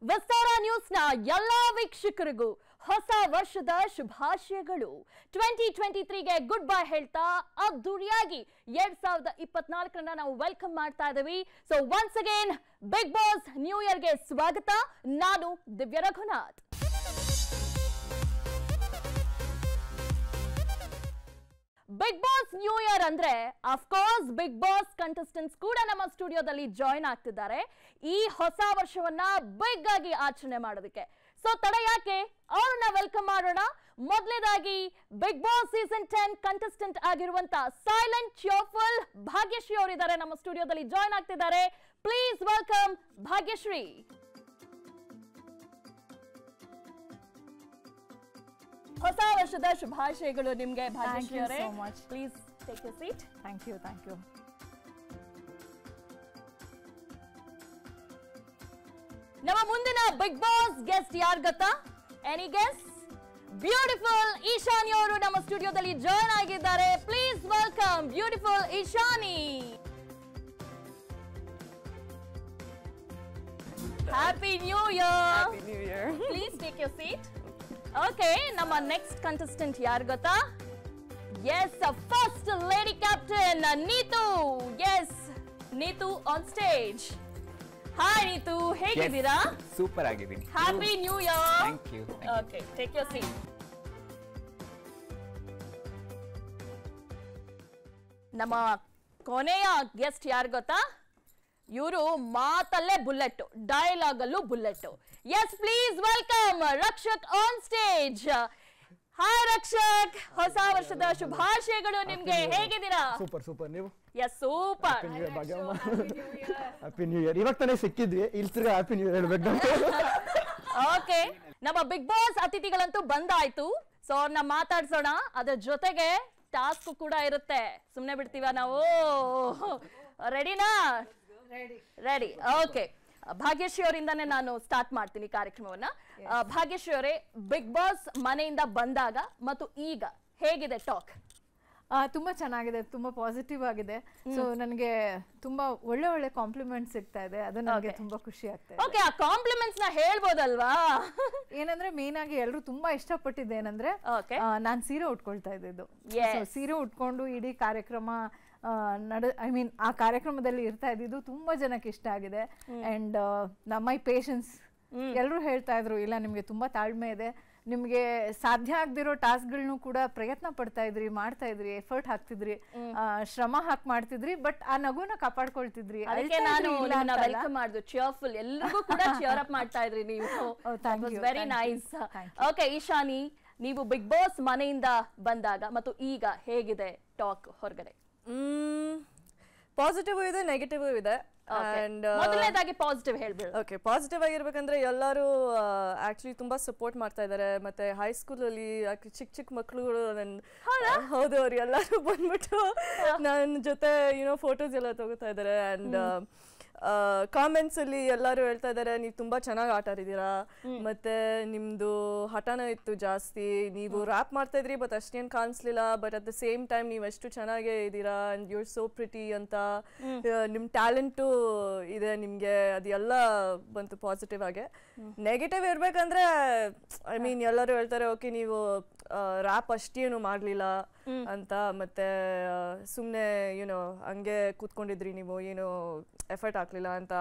ವಿಸ್ತಾರ ನ್ಯೂಸ್ನ ಎಲ್ಲಾ ವೀಕ್ಷಕರಿಗೂ ಹೊಸ ವರ್ಷದ ಶುಭಾಶಯಗಳು. 2023ಗೆ ಗುಡ್ ಬೈ ಹೇಳ್ತಾ ಅದ್ದೂರಿಯಾಗಿ 2024 ನಾವು ವೆಲ್ಕಮ್ ಮಾಡ್ತಾ ಇದ್ದೀವಿ. So once again Bigg Boss new ಇಯರ್ಗೆ ಸ್ವಾಗತ. ನಾನು Divya Raghunath. Bigg Boss new year ಅಂದ್ರೆ ಅಫ್ಕೋರ್ಸ್ ಬಿಗ್ ಬಾಸ್ ಕಂಟೆಸ್ಟೆಂಟ್ಸ್ ಕೂಡ ನಮ್ಮ ಸ್ಟುಡಿಯೋದಲ್ಲಿ ಜಾಯಿನ್ ಆಗ್ತಿದ್ದಾರೆ ಈ ಹೊಸ ವರ್ಷವನ್ನ ಬಿಗ್ ಆಗಿ ಆಚರಣೆ ಮಾಡೋದಕ್ಕೆ. ಸೊ ತಡ ಯಾಕೆ, ಅವ್ರನ್ನ ವೆಲ್ಕಮ್ ಮಾಡೋಣ. ಮೊದಲನೇದಾಗಿ ಬಿಗ್ ಬಾಸ್ ಸೀಸನ್ 10 ಕಂಟೆಸ್ಟೆಂಟ್ ಆಗಿರುವಂತ ಸೈಲೆಂಟ್ ಚೇರ್ಫುಲ್ ಭಾಗ್ಯಶ್ರೀ ಅವರಿದ್ದಾರೆ, ನಮ್ಮ ಸ್ಟುಡಿಯೋದಲ್ಲಿ ಜಾಯಿನ್ ಆಗ್ತಿದ್ದಾರೆ. Please welcome Bhagyashree. ಹೊಸ ವರ್ಷದ ಶುಭಾಶಯಗಳು ನಿಮಗೆ ಭಾಗ್ಯಶ್ರೀ ಅವರೇ. Please take you seat. Thank you. ನಮ್ಮ ಮುಂದಿನ ಬಿಗ್ ಬಾಸ್ ಗೆಸ್ಟ್ ಯಾರು ಗೊತ್ತಾ? Any guess? ಬ್ಯೂಟಿಫುಲ್ ಈಶಾನಿ ಅವರು ನಮ್ಮ ಸ್ಟುಡಿಯೋದಲ್ಲಿ ಜಾಯಿನ್ ಆಗಿದ್ದಾರೆ. Please welcome beautiful Ishani. Happy new year. Please take your seat. Okay, ನಮ್ಮ ನೆಕ್ಸ್ಟ್ ಕಂಟೆಸ್ಟೆಂಟ್ ಯಾರು ಗೊತ್ತಾ? Yes, first lady captain Neetu. Yes, Neetu on stage. Hi Neetu, ಹೇಗಿದ್ದೀರಾ? ಸೂಪರ್ ಆಗಿದ್ದೀನಿ. Happy new year. Thank you. Okay, take your seat. ನಮ್ಮ ಕೊನೆಯ guest ಯಾರು ಗೊತ್ತಾ? ಇವರು ಮಾತಲ್ಲೇ ಬುಲೆಟ್, ಡೈಲಾಗ್ ಅಲ್ಲೂ bullet. Yes, please welcome Rakshak on stage. Hi Rakshak, ಹೊಸ ವರ್ಷದ ಶುಭಾಶಯಗಳು ನಿಮ್ಗೆ. ಹೇಗಿದ್ದೀರಾ? ಸೂಪರ್. ನೀವು? S, super. Happy new year. ಇವಾಗ ತಾನೇ ಸಿಕ್ಕಿದ್ವಿ, ಇಲ್ಲಿ ತಿರ್ಗಾ ಹ್ಯಾಪಿ ನ್ಯೂ ಇಯರ್ ಹೇಳ್ಬೇಕು. ಓಕೆ, ನಮ್ಮ ಬಿಗ್ ಬಾಸ್ ಅತಿಥಿಗಳಂತೂ ಬಂದಾಯ್ತು. ಸೊ ಅವ್ರನ್ನ ಮಾತಾಡ್ಸೋಣ. ಅದ್ರ ಜೊತೆಗೆ ಟಾಸ್ಕ್ ಕೂಡ ಇರುತ್ತೆ. ಸುಮ್ನೆ ಬಿಡ್ತೀವ ನಾವು? ರೆಡಿನಾ? ರೆಡಿ. ಓಕೆ, ಭಾಗ್ಯಶ್ರೀ ಅವರಿಂದಾನೇ ನಾನು ಸ್ಟಾರ್ಟ್ ಮಾಡ್ತೀನಿ ಕಾರ್ಯಕ್ರಮವನ್ನ. ಭಾಗ್ಯಶ್ರೀ ಅವರೇ, ಬಿಗ್ ಬಾಸ್ ಮನೆಯಿಂದ ಬಂದಾಗ ಮತ್ತು ಈಗ ಹೇಗಿದೆ ಟಾಕ್? ತುಂಬಾ ಚೆನ್ನಾಗಿದೆ, ತುಂಬಾ ಪಾಸಿಟಿವ್ ಆಗಿದೆ. ಸೊ ನನಗೆ ತುಂಬಾ ಒಳ್ಳೆ ಕಾಂಪ್ಲಿಮೆಂಟ್ಸ್ ಸಿಗ್ತಾ ಇದೆ, ಅದು ನನಗೆ ತುಂಬಾ ಖುಷಿ ಆಗ್ತಾ ಇದೆ. ಓಕೆ, ಆ ಕಾಂಪ್ಲಿಮೆಂಟ್ಸ್ ನ ಹೇಳ್ಬೋದಲ್ವಾ? ಏನಂದ್ರೆ ಮೇನ್ ಆಗಿ ಎಲ್ಲರೂ ತುಂಬಾ ಇಷ್ಟಪಟ್ಟಿದ್ದೆ ಏನಂದ್ರೆ ನಾನ್ ಸೀರೆ ಉಟ್ಕೊಳ್ತಾ ಇದ್ದಿದ್ದು. ಸೀರೆ ಉಟ್ಕೊಂಡು ಇಡೀ ಕಾರ್ಯಕ್ರಮ ಆ ಕಾರ್ಯಕ್ರಮದಲ್ಲಿ ಇರ್ತಾ ಇದ್ದಿದ್ದು ತುಂಬಾ ಜನಕ್ಕೆ ಇಷ್ಟ ಆಗಿದೆ. ಅಂಡ್ ಮೈ ಪೇಷನ್ಸ್, ಎಲ್ಲರೂ ಹೇಳ್ತಾ ಇದ್ರು ಇಲ್ಲ ನಿಮ್ಗೆ ತುಂಬಾ ತಾಳ್ಮೆ ಇದೆ, ನಿಮ್ಗೆ ಸಾಧ್ಯ ಆಗದಿರೋ ಟಾಸ್ಕ್ಗಳನ್ನು ಕೂಡ ಪ್ರಯತ್ನ ಪಡ್ತಾ ಇದ್ರಿ, ಮಾಡ್ತಾ ಇದ್ರಿ, ಎಫರ್ಟ್ ಹಾಕ್ತಿದ್ರಿ, ಶ್ರಮ ಹಾಕಿ ಮಾಡ್ತಿದ್ರಿ, ಬಟ್ ಆ ನಗುನ ಕಾಪಾಡ್ಕೊಳ್ತಿದ್ರಿ. ವೆಲ್ಕಮ್ ಮಾಡಿದ್ರು, ಚೇರ್ಫುಲ್, ಎಲ್ಲರಿಗೂ ಕೂಡ ಚೇರ್ ಅಪ್ ಮಾಡ್ತಾ ಇದ್ರಿ ನೀವು. Very nice. ಓಕೆ ಈಶಾನಿ, ನೀವು ಬಿಗ್ ಬಾಸ್ ಮನೆಯಿಂದ ಬಂದಾಗ ಮತ್ತು ಈಗ ಹೇಗಿದೆ ಟಾಕ್ ಹೊರಗಡೆ? ಪಾಸಿಟಿವ್ ಇದೆ, ನೆಗೆಟಿವ್ ಇದೆ. ಮೊದಲನೇದಾಗಿ ಪಾಸಿಟಿವ್ ಹೇಳ್ಬಿಡು. ಓಕೆ, ಪಾಸಿಟಿವ್ ಆಗಿರ್ಬೇಕಂದ್ರೆ ಎಲ್ಲರೂ ಆಕ್ಚುಲಿ ತುಂಬಾ ಸಪೋರ್ಟ್ ಮಾಡ್ತಾ ಇದ್ದಾರೆ. ಮತ್ತೆ ಹೈಸ್ಕೂಲ್ ಅಲ್ಲಿ ಚಿಕ್ಕ ಮಕ್ಕಳುಗಳು ಹೌದು, ಅವ್ರು ಎಲ್ಲರೂ ಬಂದ್ಬಿಟ್ಟು ನನ್ನ ಜೊತೆ ಫೋಟೋಸ್ ಎಲ್ಲ ತಗೋತಾ ಇದ್ದಾರೆ. ಅಂಡ್ ಕಾಮೆಂಟ್ಸ್ ಅಲ್ಲಿ ಎಲ್ಲರೂ ಹೇಳ್ತಾ ಇದ್ದಾರೆ ನೀವು ತುಂಬಾ ಚೆನ್ನಾಗಿ ಆಟ ಆಡಿದೀರಾ, ಮತ್ತೆ ನಿಮ್ದು ಹಠನೂ ಇತ್ತು ಜಾಸ್ತಿ, ನೀವು ರ್ಯಾಪ್ ಮಾಡ್ತಾ ಇದ್ರಿ ಬಟ್ ಅಷ್ಟೇನ್ ಕಾಣಿಸ್ಲಿಲ್ಲ, but at the same time ನೀವು ಎಷ್ಟು ಚೆನ್ನಾಗೇ ಇದ್ದೀರಾ, and you are so pretty ಅಂತ, ನಿಮ್ ಟ್ಯಾಲೆಂಟು ಇದೆ ನಿಮ್ಗೆ, ಅದೆಲ್ಲ ಬಂತು ಪಾಸಿಟಿವ್ ಆಗಿ. ನೆಗೆಟಿವ್ ಇರ್ಬೇಕಂದ್ರೆ ಐ ಮೀನ್ ಎಲ್ಲರೂ ಹೇಳ್ತಾರೆ ಓಕೆ ನೀವು ರ್ಯಾಪ್ ಅಷ್ಟೇನು ಮಾಡ್ಲಿಲ್ಲ ಅಂತ, ಮತ್ತೆ ಸುಮ್ನೆ ಹಂಗೆ ಕೂತ್ಕೊಂಡಿದ್ರಿ ನೀವು, ಏನು ಎಫರ್ಟ್ ಹಾಕ್ಲಿಲ್ಲ ಅಂತ,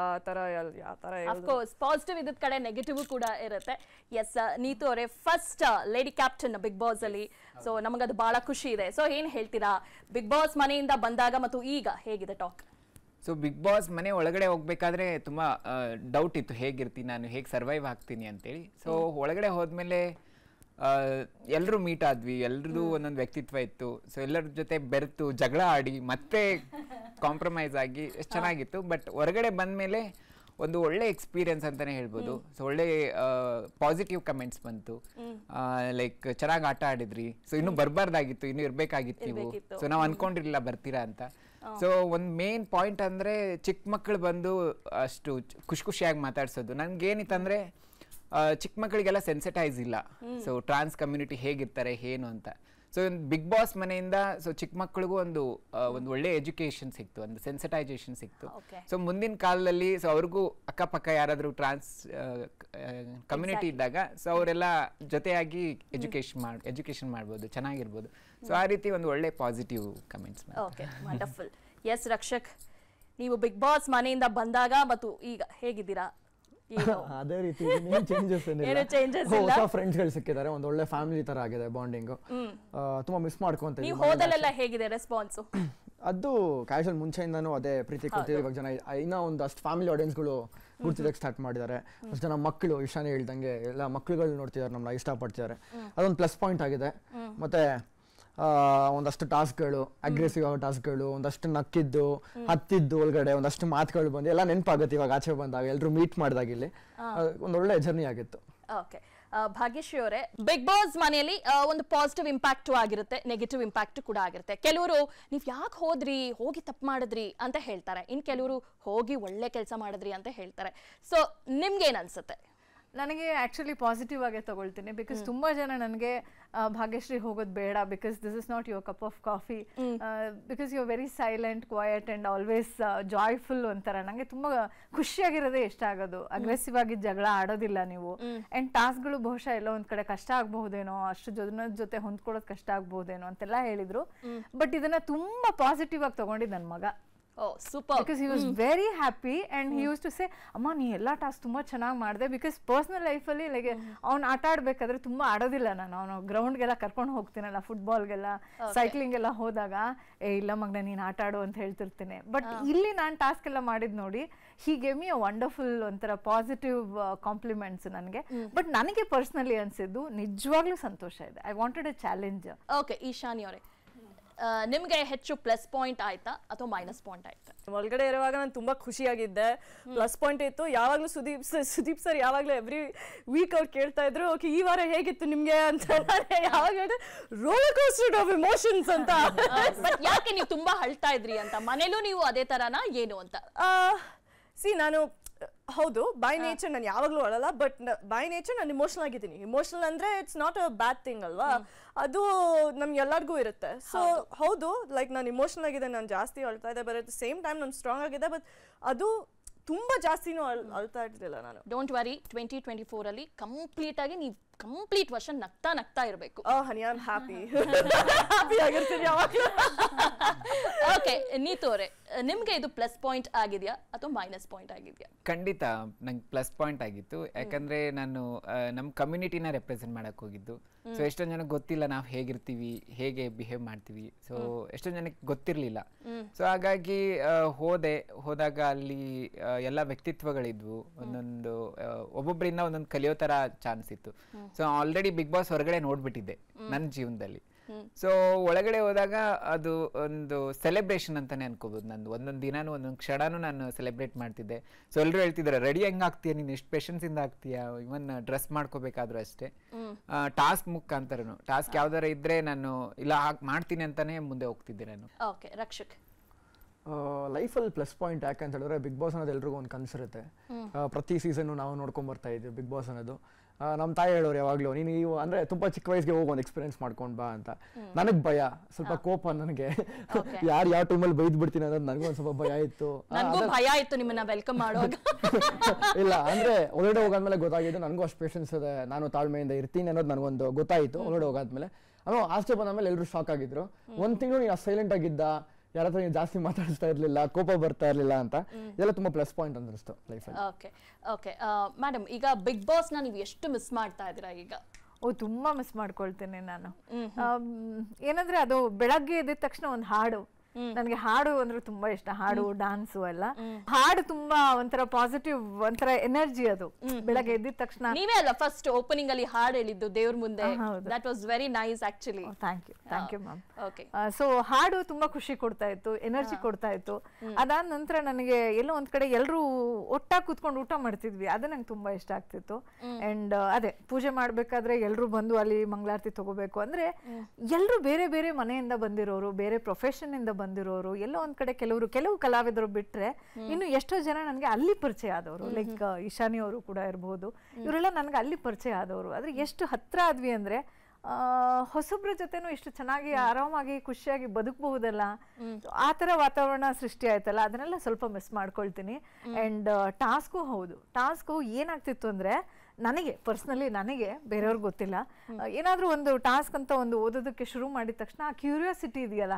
ಯಾವ ತರ. ಅಫ್ಕೋರ್ಸ್ ಪಾಸಿಟಿವ್ ಇದ್ದ ಕಡೆ ನೆಗೆಟಿವ್ ಕೂಡ ಇರುತ್ತೆ. ಎಸ್, ನೀತು ಅವರೇ, first lady captain Bigg Boss ಅಲ್ಲಿ, ಸೊ ನಮಗದು ಬಹಳ ಖುಷಿ ಇದೆ. ಸೊ ಏನ್ ಹೇಳ್ತೀರಾ ಬಿಗ್ ಬಾಸ್ ಮನೆಯಿಂದ ಬಂದಾಗ ಮತ್ತು ಈಗ ಹೇಗಿದೆ ಟಾಕ್? ಸೊ ಬಿಗ್ ಬಾಸ್ ಮನೆ ಒಳಗಡೆ ಹೋಗ್ಬೇಕಾದ್ರೆ ತುಂಬಾ ಡೌಟ್ ಇತ್ತು, ಹೇಗಿರ್ತೀನಿ ನಾನು, ಹೇಗೆ ಸರ್ವೈವ್ ಆಗ್ತೀನಿ ಅಂತೇಳಿ. ಸೊ ಒಳಗಡೆ ಹೋದ್ಮೇಲೆ ಎಲ್ಲರೂ ಮೀಟ್ ಆದ್ವಿ, ಎಲ್ರದ್ದು ಒಂದೊಂದು ವ್ಯಕ್ತಿತ್ವ ಇತ್ತು. ಸೊ ಎಲ್ಲರ ಜೊತೆ ಬೆರೆತು ಜಗಳ ಆಡಿ ಮತ್ತೆ ಕಾಂಪ್ರಮೈಸ್ ಆಗಿ ಎಷ್ಟು ಚೆನ್ನಾಗಿತ್ತು. ಬಟ್ ಹೊರಗಡೆ ಬಂದ್ಮೇಲೆ ಒಂದು ಒಳ್ಳೆ ಎಕ್ಸ್ಪೀರಿಯನ್ಸ್ ಅಂತಾನೆ ಹೇಳ್ಬೋದು. ಸೊ ಒಳ್ಳೆ ಪಾಸಿಟಿವ್ ಕಮೆಂಟ್ಸ್ ಬಂತು, ಲೈಕ್ ಚೆನ್ನಾಗಿ ಆಟ ಆಡಿದ್ರಿ, ಸೊ ಇನ್ನೂ ಬರಬಾರ್ದಾಗಿತ್ತು, ಇನ್ನೂ ಇರ್ಬೇಕಾಗಿತ್ತು ನೀವು, ಸೊ ನಾವು ಅನ್ಕೊಂಡಿರ್ಲಿಲ್ಲ ಬರ್ತೀರಾ ಅಂತ. ಸೊ ಒಂದು ಮೇನ್ ಪಾಯಿಂಟ್ ಅಂದ್ರೆ ಚಿಕ್ಕ ಮಕ್ಕಳು ಬಂದು ಅಷ್ಟು ಖುಷಿಯಾಗಿ ಮಾತಾಡ್ಸೋದು. ನನ್ಗೇನಿತ್ತಂದ್ರೆ ಚಿಕ್ಕ ಮಕ್ಕಳಿಗೆಲ್ಲ ಸೆನ್ಸಿಟೈಸ್ ಇಲ್ಲ, ಸೊ ಟ್ರಾನ್ಸ್ ಕಮ್ಯುನಿಟಿ ಹೇಗಿರ್ತಾರೆ ಏನು ಅಂತ. ಸೊ ಬಿಗ್ ಬಾಸ್ ಮನೆಯಿಂದ ಸೊ ಚಿಕ್ಕ ಮಕ್ಕಳಿಗೂ ಒಂದು ಒಳ್ಳೆ ಎಜುಕೇಶನ್ ಸಿಕ್ತು, ಒಂದು ಸೆನ್ಸಿಟೈಸೇಷನ್ ಸಿಕ್ತು. ಸೊ ಮುಂದಿನ ಕಾಲದಲ್ಲಿ ಸೊ ಅವ್ರಿಗೂ ಅಕ್ಕಪಕ್ಕ ಯಾರಾದರೂ ಟ್ರಾನ್ಸ್ ಕಮ್ಯುನಿಟಿ ಇದ್ದಾಗ ಸೊ ಅವರೆಲ್ಲ ಜೊತೆಯಾಗಿ ಎಜುಕೇಶನ್ ಮಾಡ್ಬೋದು, ಚೆನ್ನಾಗಿರ್ಬೋದು. ಸೊ ಆ ರೀತಿ ಒಂದು ಒಳ್ಳೆ positive comments. Okay, wonderful. Yes Rakshak, ನೀವು ಬಿಗ್ ಬಾಸ್ ಮನೆಯಿಂದ ಬಂದಾಗ ಮತ್ತು ಈಗ ಹೇಗಿದ್ದೀರಾ? ಅದೇ ರೀತಿ ಚೇಂಜಸ್ ಹೊಸ ಫ್ರೆಂಡ್ಸ್ ಗಳು ಸಿಕ್ಕಿದ್ದಾರೆ, ಒಂದು ಒಳ್ಳೆ ಫ್ಯಾಮಿಲಿ ತರ ಆಗಿದೆ ಬಾಂಡಿಂಗ್. ತುಂಬಾ ಮಿಸ್ ಮಾಡ್ಕೊಂತ ನೀವು ಹೋದಲ್ಲೆಲ್ಲ ಹೇಗಿದೆ ರೆಸ್ಪಾನ್ಸ್? ಅದು ಕ್ಯಾಶುವಲ್ ಮುಂಚೆಯಿಂದಾನು ಅದೇ ಪ್ರೀತಿ ಕೊಡ್ತಿದ್ರು. ಇವಾಗ ಜನ ಇನ್ನ ಒಂದಷ್ಟು ಫ್ಯಾಮಿಲಿ ಆಡಿಯನ್ಸ್ಗಳು ಗುರ್ತಿದಕ್ಕೆ ಸ್ಟಾರ್ಟ್ ಮಾಡಿದ್ದಾರೆ. ಅಷ್ಟು ಜನ ಮಕ್ಕಳು ಇಶಾನಿ ಹೇಳ್ದಂಗೆ ಎಲ್ಲ ಮಕ್ಕಳುಗಳು ನೋಡ್ತಿದ್ದಾರೆ, ನಮ್ಮನ್ನ ಇಷ್ಟಪಡ್ತಿದ್ದಾರೆ. ಅದೊಂದು ಪ್ಲಸ್ ಪಾಯಿಂಟ್ ಆಗಿದೆ. ಮತ್ತೆ ಒಂದಷ್ಟು ಟಾಸ್ಕ್ಗಳು, ಅಗ್ರೆಸಿವ್ ಆಗೋ ಟಾಸ್ಕ್ಗಳು, ಒಂದಷ್ಟು ನಕ್ಕಿದ್ದು ಹತ್ತಿದ್ದು ಒಳಗಡೆ ಒಂದಷ್ಟು ಮಾತುಗಳು ಬಂದು ಎಲ್ಲ ನೆನಪಾಗುತ್ತೆ ಇವಾಗ ಆಚೆ ಬಂದಾಗ, ಎಲ್ಲರೂ ಮೀಟ್ ಮಾಡಿದಾಗ ಇಲ್ಲಿ ಒಂದೊಳ್ಳೆ ಜರ್ನಿ ಆಗಿತ್ತು. ಓಕೆ, ಭಾಗ್ಯಶ್ರೀ ಅವರೇ, ಬಿಗ್ ಬಾಸ್ ಮನೆಯಲ್ಲಿ ಒಂದು ಪಾಸಿಟಿವ್ ಇಂಪ್ಯಾಕ್ಟ್ ಆಗಿರುತ್ತೆ, ನೆಗೆಟಿವ್ ಇಂಪ್ಯಾಕ್ಟ್ ಕೂಡ ಆಗಿರುತ್ತೆ. ಕೆಲವರು ನೀವು ಯಾಕೆ ಹೋಗಿ ತಪ್ಪು ಮಾಡಿದ್ರಿ ಅಂತ ಹೇಳ್ತಾರೆ, ಇನ್ನು ಕೆಲವರು ಹೋಗಿ ಒಳ್ಳೆ ಕೆಲಸ ಮಾಡಿದ್ರಿ ಅಂತ ಹೇಳ್ತಾರೆ. ಸೊ ನಿಮ್ಗೇನ್ ಅನ್ಸುತ್ತೆ? ನನಗೆ ಆ್ಯಕ್ಚುಲಿ ಪಾಸಿಟಿವ್ ಆಗೇ ತಗೊಳ್ತೀನಿ. ಬಿಕಾಸ್ ತುಂಬ ಜನ ನನಗೆ ಭಾಗ್ಯಶ್ರೀ ಹೋಗೋದು ಬೇಡ, because this is not your cup of coffee, because you are very silent, quiet and always joyful ಒಂಥರ. ನನಗೆ ತುಂಬ ಖುಷಿಯಾಗಿರೋದೇ ಇಷ್ಟ ಆಗೋದು. ಅಗ್ರೆಸಿವ್ ಆಗಿ ಜಗಳ ಆಡೋದಿಲ್ಲ ನೀವು. ಆ್ಯಂಡ್ ಟಾಸ್ಕ್ಗಳು ಬಹುಶಃ ಎಲ್ಲೋ ಒಂದು ಕಡೆ ಕಷ್ಟ ಆಗಬಹುದೇನೋ, ಅಷ್ಟು ಜನದ ಜೊತೆ ಹೊಂದ್ಕೊಳ್ಳೋದು ಕಷ್ಟ ಆಗಬಹುದೇನೋ ಅಂತೆಲ್ಲ ಹೇಳಿದ್ರು. ಬಟ್ ಇದನ್ನ ತುಂಬ ಪಾಸಿಟಿವ್ ಆಗಿ ತಗೊಂಡಿದ್ದು ನನ್ನ ಮಗ. Oh, super. Because he was very happy and he used to say, "Amma, nee ella task tumba chanag ಮಾಡಿದೆ." Because personal life ಅಲ್ಲಿ like ಅವನು ಆಟ ಆಡಬೇಕಾದ್ರೆ ತುಂಬಾ ಆಡೋದಿಲ್ಲ ನಾನು. ಅವನು ಗ್ರೌಂಡ್ ಗೆಲ್ಲ ಕರ್ಕೊಂಡು ಹೋಗ್ತೀನಲ್ಲ, ಫುಟ್ಬಾಲ್ ಗೆಲ್ಲ, ಸೈಕ್ಲಿಂಗ್ ಎಲ್ಲ ಹೋದಾಗ ಇಲ್ಲ ಮಗನ ನೀನು ಆಟ ಆಡು ಅಂತ ಹೇಳ್ತಿರ್ತೀನಿ. ಬಟ್ ಇಲ್ಲಿ ನಾನು ಟಾಸ್ಕ್ ಎಲ್ಲ ಮಾಡಿದ್ ನೋಡಿ, he gave me a wonderful ಒಂಥರ ಪಾಸಿಟಿವ್ ಕಾಂಪ್ಲಿಮೆಂಟ್ಸ್ ನನಗೆ. ಬಟ್ ನನಗೆ ಪರ್ಸನಲಿ ಅನ್ಸಿದ್ದು ನಿಜವಾಗ್ಲೂ ಸಂತೋಷ ಇದೆ. I wanted a challenge. Okay, Ishani ಅವರೇ, ನಿಮ್ಗೆ ಹೆಚ್ಚು ಪ್ಲಸ್ ಪಾಯಿಂಟ್ ಆಯ್ತಾ ಅಥವಾ ಮೈನಸ್ ಪಾಯಿಂಟ್ ಆಯ್ತಾ? ಒಳಗಡೆ ಇರುವಾಗ ನಾನು ತುಂಬಾ ಖುಷಿಯಾಗಿದ್ದೆ. ಪ್ಲಸ್ ಪಾಯಿಂಟ್ ಇತ್ತು, ಯಾವಾಗಲೂ ಸುದೀಪ್ ಸರ್ ಯಾವಾಗಲೂ ಎವ್ರಿ ವೀಕ್ ಅವ್ರು ಕೇಳ್ತಾ ಇದ್ರು, ಓಕೆ ಈ ವಾರ ಹೇಗಿತ್ತು ನಿಮ್ಗೆ ಅಂತ. ಯಾವಾಗ ರೋಲರ್ ಕೋಸ್ಟರ್ ಆಫ್ ಎಮೋಷನ್ಸ್ ಅಂತ. ಯಾಕೆ ನೀವು ತುಂಬಾ ಅಳ್ತಾ ಇದ್ರಿ ಅಂತ? ಮನೇಲೂ ನೀವು ಅದೇ ತರನಾ ಏನು ಅಂತ? ನಾನು ಹೌದು, ಬೈ ನೇಚರ್ ನಾನು ಯಾವಾಗಲೂ ಅಳಲ್ಲ, ಬಟ್ ಬೈ ನೇಚರ್ ನಾನು ಇಮೋಷನಲ್ ಆಗಿದ್ದೀನಿ. ಇಮೋಷನಲ್ ಅಂದ್ರೆ it's not a bad thing ಅಲ್ವಾ, ಅದು ನಮ್ಗೆ ಎಲ್ಲರಿಗೂ ಇರುತ್ತೆ. ಸೊ ಹೌದು, ಲೈಕ್ ನಾನು ಇಮೋಷನಲ್ ಆಗಿದೆ, ನಾನು ಜಾಸ್ತಿ ಅಳ್ತಾ ಇದ್ದೆ, but at the same time ನಾನು ಸ್ಟ್ರಾಂಗ್ ಆಗಿದೆ. ಬಟ್ ಅದು ತುಂಬಾ ಜಾಸ್ತಿನೂ ಅಳ್ತಾ ಇರ್ಲಿಲ್ಲ ನಾನು. ಡೋಂಟ್ ವರಿ, 2024 ಅಲ್ಲಿ ಕಂಪ್ಲೀಟ್ ಆಗಿ ನೀವು ಕಂಪ್ಲೀಟ್ ವರ್ಷ ನಗ್ತಾ ಇರಬೇಕು. ಹನಿ ಐ ಆಮ್ ಹ್ಯಾಪಿ ಆಗಿರ್ತೀನಿ ಯಾವಾಗಲೂ. ಓಕೆ, ನೀತು ಅವರೇ, ನಿಮ್ಗೆ ಇದು ಪ್ಲಸ್ ಪಾಯಿಂಟ್ ಆಗಿದೆಯಾ ಅಥವಾ ಮೈನಸ್ ಪಾಯಿಂಟ್ ಆಗಿದೆಯಾ? ಖಂಡಿತ ನಂಗೆ ಪ್ಲಸ್ ಪಾಯಿಂಟ್ ಆಗಿತ್ತು. ಯಾಕಂದ್ರೆ ನಾನು ನಮ್ಮ ಕಮ್ಯುನಿಟಿನ ರೆಪ್ರೆಸೆಂಟ್ ಮಾಡಕ್ ಹೋಗಿದ್ದು. ಸೊ ಎಷ್ಟೊಂದು ಜನಕ್ಕೆ ಗೊತ್ತಿಲ್ಲ ನಾವು ಹೇಗಿರ್ತೀವಿ, ಹೇಗೆ ಬಿಹೇವ್ ಮಾಡ್ತೀವಿ. ಸೊ ಎಷ್ಟೊಂದು ಜನಕ್ಕೆ ಗೊತ್ತಿರಲಿಲ್ಲ. ಸೊ ಹಾಗಾಗಿ ಹೋದಾಗ ಅಲ್ಲಿ ಎಲ್ಲ ವ್ಯಕ್ತಿತ್ವಗಳಿದ್ವು, ಒಂದೊಂದು ಒಬ್ಬೊಬ್ಬರಿಂದ ಒಂದೊಂದು ಕಲಿಯೋ ತರ ಚಾನ್ಸ್ ಇತ್ತು. ಸೊ ಆಲ್ರೆಡಿ ಬಿಗ್ ಬಾಸ್ ಹೊರಗಡೆ ನೋಡ್ಬಿಟ್ಟಿದ್ದೆ ನನ್ನ ಜೀವನದಲ್ಲಿ. ಸೊ ಒಳಗಡೆ ಹೋದಾಗ ಅದು ಒಂದು ಸೆಲೆಬ್ರೇಷನ್ ಅಂತಾನೆ ಅನ್ಕೋಬಹುದು. ನಂದು ಒಂದೊಂದು ದಿನಾನು ಒಂದೊಂದು ಕ್ಷಣನೂ ನಾನು ಸೆಲೆಬ್ರೇಟ್ ಮಾಡ್ತಿದ್ದೆ. ಸೊ ಎಲ್ಲರೂ ಹೇಳ್ತಿದ್ದಾರೆ, ರೆಡಿ ಹೆಂಗ್ ಆಗ್ತೀಯ ನೀನು, ಎಷ್ಟು ಪೇಷನ್ಸ್ ಇಂದ ಆಗ್ತೀಯಾ, ಇವನ್ ಡ್ರೆಸ್ ಮಾಡ್ಕೋಬೇಕಾದ್ರೂ ಅಷ್ಟೇ. ಟಾಸ್ಕ್ ಮುಖಾಂತರನು ಟಾಸ್ಕ್ ಯಾವ್ದಾರ ಇದ್ರೆ ನಾನು ಇಲ್ಲ ಮಾಡ್ತೀನಿ ಅಂತಾನೆ ಮುಂದೆ ಹೋಗ್ತಿದ್ದೆ ನಾನು. ಓಕೆ, ರಕ್ಷಕ್, ಲೈಫಲ್ಲಿ ಪ್ಲಸ್ ಪಾಯಿಂಟ್ ಯಾಕಂತ ಹೇಳಿದ್ರೆ ಬಿಗ್ ಬಾಸ್ ಅನ್ನೋದು ಎಲ್ರಿಗೂ ಒಂದು ಕನಸಿರುತ್ತೆ. ಪ್ರತಿ ಸೀಸನ್ನು ನಾವು ನೋಡ್ಕೊಂಡ್ ಬರ್ತಾ ಇದ್ದೀವಿ ಬಿಗ್ ಬಾಸ್ ಅನ್ನೋದು. ನಮ್ಮ ತಾಯಿ ಹೇಳೋರು ಯಾವಾಗಲೂ, ನೀನು ಅಂದ್ರೆ ತುಂಬಾ ಚಿಕ್ಕ ವಯಸ್ಸಿಗೆ ಹೋಗಿ ಒಂದು ಎಕ್ಸ್ಪೀರಿಯನ್ಸ್ ಮಾಡ್ಕೊಂಡ್ ಬಾ ಅಂತ. ನನಗ್ ಭಯ, ಸ್ವಲ್ಪ ಕೋಪ ನನಗೆ, ಯಾರು ಯಾವ ಟೈಮಲ್ಲಿ ಬೈದ್ ಬಿಡ್ತೀನಿ ಅನ್ನೋದು ನನಗೂ ಒಂದ್ ಸ್ವಲ್ಪ ಭಯ ಇತ್ತು. ಭಯ ಇತ್ತು ನಿಮ್ಮನ್ನ ವೆಲ್ಕಮ್ ಮಾಡುವಾಗ. ಇಲ್ಲ ಅಂದ್ರೆ ಒಳಗಡೆ ಹೋಗಾದ್ಮೇಲೆ ಗೊತ್ತಾಗಿದ್ದು ನನಗೂ ಅಷ್ಟು ಪೇಷನ್ಸ್ ಇದೆ, ನಾನು ತಾಳ್ಮೆಯಿಂದ ಇರ್ತೀನಿ ಅನ್ನೋದು ನನಗೊಂದು ಗೊತ್ತಾಯಿತು ಒಳಗಡೆ ಹೋಗಾದ್ಮೇಲೆ. ಆಚೆ ಬಂದಾದ್ಮೇಲೆ ಎಲ್ಲರೂ ಶಾಕ್ ಆಗಿದ್ರು. ಒಂದ್ ತಿಂಗಳು ನೀನು ಸೈಲೆಂಟ್ ಆಗಿದ್ದ, ಯಾರ ಹತ್ರ ನೀವು ಜಾಸ್ತಿ ಮಾತಾಡಿಸ್ತಾ ಇರ್ಲಿಲ್ಲ, ಕೋಪ ಬರ್ತಾ ಇರ್ಲಿಲ್ಲ ಅಂತ. ಇದೆಲ್ಲ ತುಂಬಾ ಪ್ಲಸ್ ಪಾಯಿಂಟ್ ಅನಿಸ್ತು ಲೈಫಲ್ಲಿ. ಓಕೆ ಮೇಡಮ್, ಈಗ ಬಿಗ್ ಬಾಸ್ ನ ನೀವು ಎಷ್ಟು ಮಿಸ್ ಮಾಡ್ತಾ ಇದ್ದೀರಾ ಈಗ? ತುಂಬಾ ಮಿಸ್ ಮಾಡ್ಕೊಳ್ತೇನೆ ನಾನು. ಏನಂದ್ರೆ ಅದು ಬೆಳಗ್ಗೆ ಎದ್ದ ತಕ್ಷಣ ಒಂದು ಹಾಡು, ನನಗೆ ಹಾಡು ಅಂದ್ರೆ ತುಂಬಾ ಇಷ್ಟ. ಹಾಡು, ಡಾನ್ಸು ಎಲ್ಲ. ಹಾಡು ತುಂಬಾ ಒಂಥರ ಪಾಸಿಟಿವ್, ಒಂಥರ ಎನರ್ಜಿ ಅದು. ಬೆಳಗ್ಗೆ ಎದ್ದಿದ ತಕ್ಷಣ ನೀವೇ ಅಲ್ಲ ಫಸ್ಟ್ ಓಪನಿಂಗ್ ಅಲ್ಲಿ ಹಾಡು ಹೇಳಿದ್ದು ದೇವ್ರ ಮುಂದೆ. That was very nice actually. Thank you ma'am. So ಹಾಡು ತುಂಬಾ ಖುಷಿ ಕೊಡ್ತಾ ಇತ್ತು, ಎನರ್ಜಿ ಕೊಡ್ತಾ ಇತ್ತು. ಅದಾದ ನಂತರ ನನಗೆ ಎಲ್ಲೋ ಒಂದ್ ಕಡೆ ಎಲ್ಲರೂ ಒಟ್ಟಾಗಿ ಕೂತ್ಕೊಂಡು ಊಟ ಮಾಡ್ತಿದ್ವಿ, ಅದು ನಂಗೆ ತುಂಬಾ ಇಷ್ಟ ಆಗ್ತಿತ್ತು. ಅಂಡ್ ಅದೇ ಪೂಜೆ ಮಾಡ್ಬೇಕಾದ್ರೆ ಎಲ್ರು ಬಂದು ಅಲ್ಲಿ ಮಂಗಳಾರತಿ ತಗೋಬೇಕು ಅಂದ್ರೆ ಎಲ್ರು ಬೇರೆ ಬೇರೆ ಮನೆಯಿಂದ ಬಂದಿರೋರು, ಬೇರೆ ಪ್ರೊಫೆಷನ್ ಇಂದ ಬಂದಿರೋರು, ಎಲ್ಲೋ ಒಂದ್ ಕಡೆ ಕೆಲವು ಕಲಾವಿದರು ಬಿಟ್ರೆ ಇನ್ನು ಎಷ್ಟೋ ಜನ ನನಗೆ ಅಲ್ಲಿ ಪರಿಚಯ ಆದವರು. ಲೈಕ್ ಇಶಾನಿ ಅವರು ಕೂಡ ಇರಬಹುದು, ಇವರೆಲ್ಲ ನನಗೆ ಅಲ್ಲಿ ಪರಿಚಯ ಆದವರು. ಆದ್ರೆ ಎಷ್ಟು ಹತ್ರ ಆದ್ವಿ ಅಂದ್ರೆ ಹೊಸಬ್ರ ಜೊತೆನೂ ಇಷ್ಟು ಚೆನ್ನಾಗಿ ಆರಾಮಾಗಿ ಖುಷಿಯಾಗಿ ಬದುಕಬಹುದಲ್ಲ, ಆ ಥರ ವಾತಾವರಣ ಸೃಷ್ಟಿ ಆಯ್ತಲ್ಲ, ಅದನ್ನೆಲ್ಲ ಸ್ವಲ್ಪ ಮಿಸ್ ಮಾಡ್ಕೊಳ್ತೀನಿ. ಆ್ಯಂಡ್ ಟಾಸ್ಕು ಹೌದು, ಟಾಸ್ಕು ಏನಾಗ್ತಿತ್ತು ಅಂದರೆ ನನಗೆ ಪರ್ಸ್ನಲಿ, ನನಗೆ ಬೇರೆಯವ್ರಿಗೆ ಗೊತ್ತಿಲ್ಲ, ಏನಾದರೂ ಒಂದು ಟಾಸ್ಕ್ ಅಂತ ಒಂದು ಓದೋದಕ್ಕೆ ಶುರು ಮಾಡಿದ ತಕ್ಷಣ ಆ ಕ್ಯೂರಿಯಾಸಿಟಿ ಇದೆಯಲ್ಲ,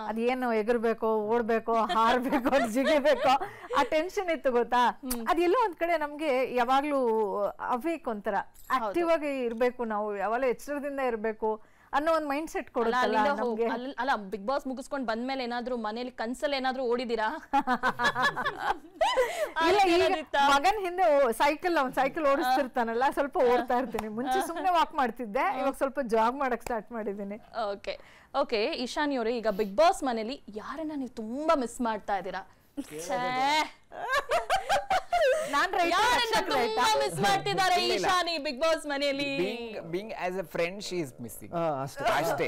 ಅದೇನು ಎಗರ್ಬೇಕೋ, ಓಡ್ಬೇಕೋ, ಹಾರಬೇಕೋ, ಜಿಗಿಬೇಕೋ, ಆ ಟೆನ್ಷನ್ ಇತ್ತು ಗೊತ್ತಾ. ಅದೆಲ್ಲೋ ಒಂದ್ ಕಡೆ ನಮ್ಗೆ ಯಾವಾಗ್ಲೂ ಅವೇಕ್ ಒಂಥರ ಆಕ್ಟಿವ್ ಆಗಿ ಇರ್ಬೇಕು, ನಾವು ಯಾವಾಗಲೂ ಎಚ್ಚರದಿಂದ ಇರ್ಬೇಕು ಅನ್ನೋ ಒಂದು ಮೈಂಡ್ ಸೆಟ್ ಕೊಡುತ್ತಲ್ಲ ನಮ್ಗೆ. ಅಲ್ಲ, ಬಿಗ್ ಬಾಸ್ ಮುಗಿಸ್ಕೊಂಡು ಬಂದ್ಮೇಲೆ ಏನಾದ್ರೂ ಮನೇಲಿ ಕನ್ಸಲ್ಲಿ ಏನಾದ್ರೂ ಓಡಿದೀರಾ? ಮಗನ್ ಹಿಂದೆ ಸೈಕಲ್ ಓಡಿಸ್ತಿರ್ತಾನಲ್ಲ, ಸ್ವಲ್ಪ ಓಡ್ತಾ ಇರ್ತೀನಿ. ಮುಂಚೆ ಸುಮ್ನೆ ವಾಕ್ ಮಾಡ್ತಿದ್ದೆ, ಇವಾಗ ಸ್ವಲ್ಪ ಜಾಗ್ ಮಾಡಕ್ ಸ್ಟಾರ್ಟ್ ಮಾಡಿದ್ದೀನಿ. ಓಕೆ ಇಶಾನಿ ಅವರೇ, ಈಗ ಬಿಗ್ ಬಾಸ್ ಮನೇಲಿ ಯಾರನ್ನ ನೀವು ತುಂಬಾ ಮಿಸ್ ಮಾಡ್ತಾ ಇದ್ದೀರಾ? ಮಿಸ್ ಮಾಡ್ತಿದ್ದಾರೆ ಇಶಾನಿ ಬಿಗ್ ಬಾಸ್ ಮನೆಯಲ್ಲಿ? being as a friend she is missing. ಅಷ್ಟೇ.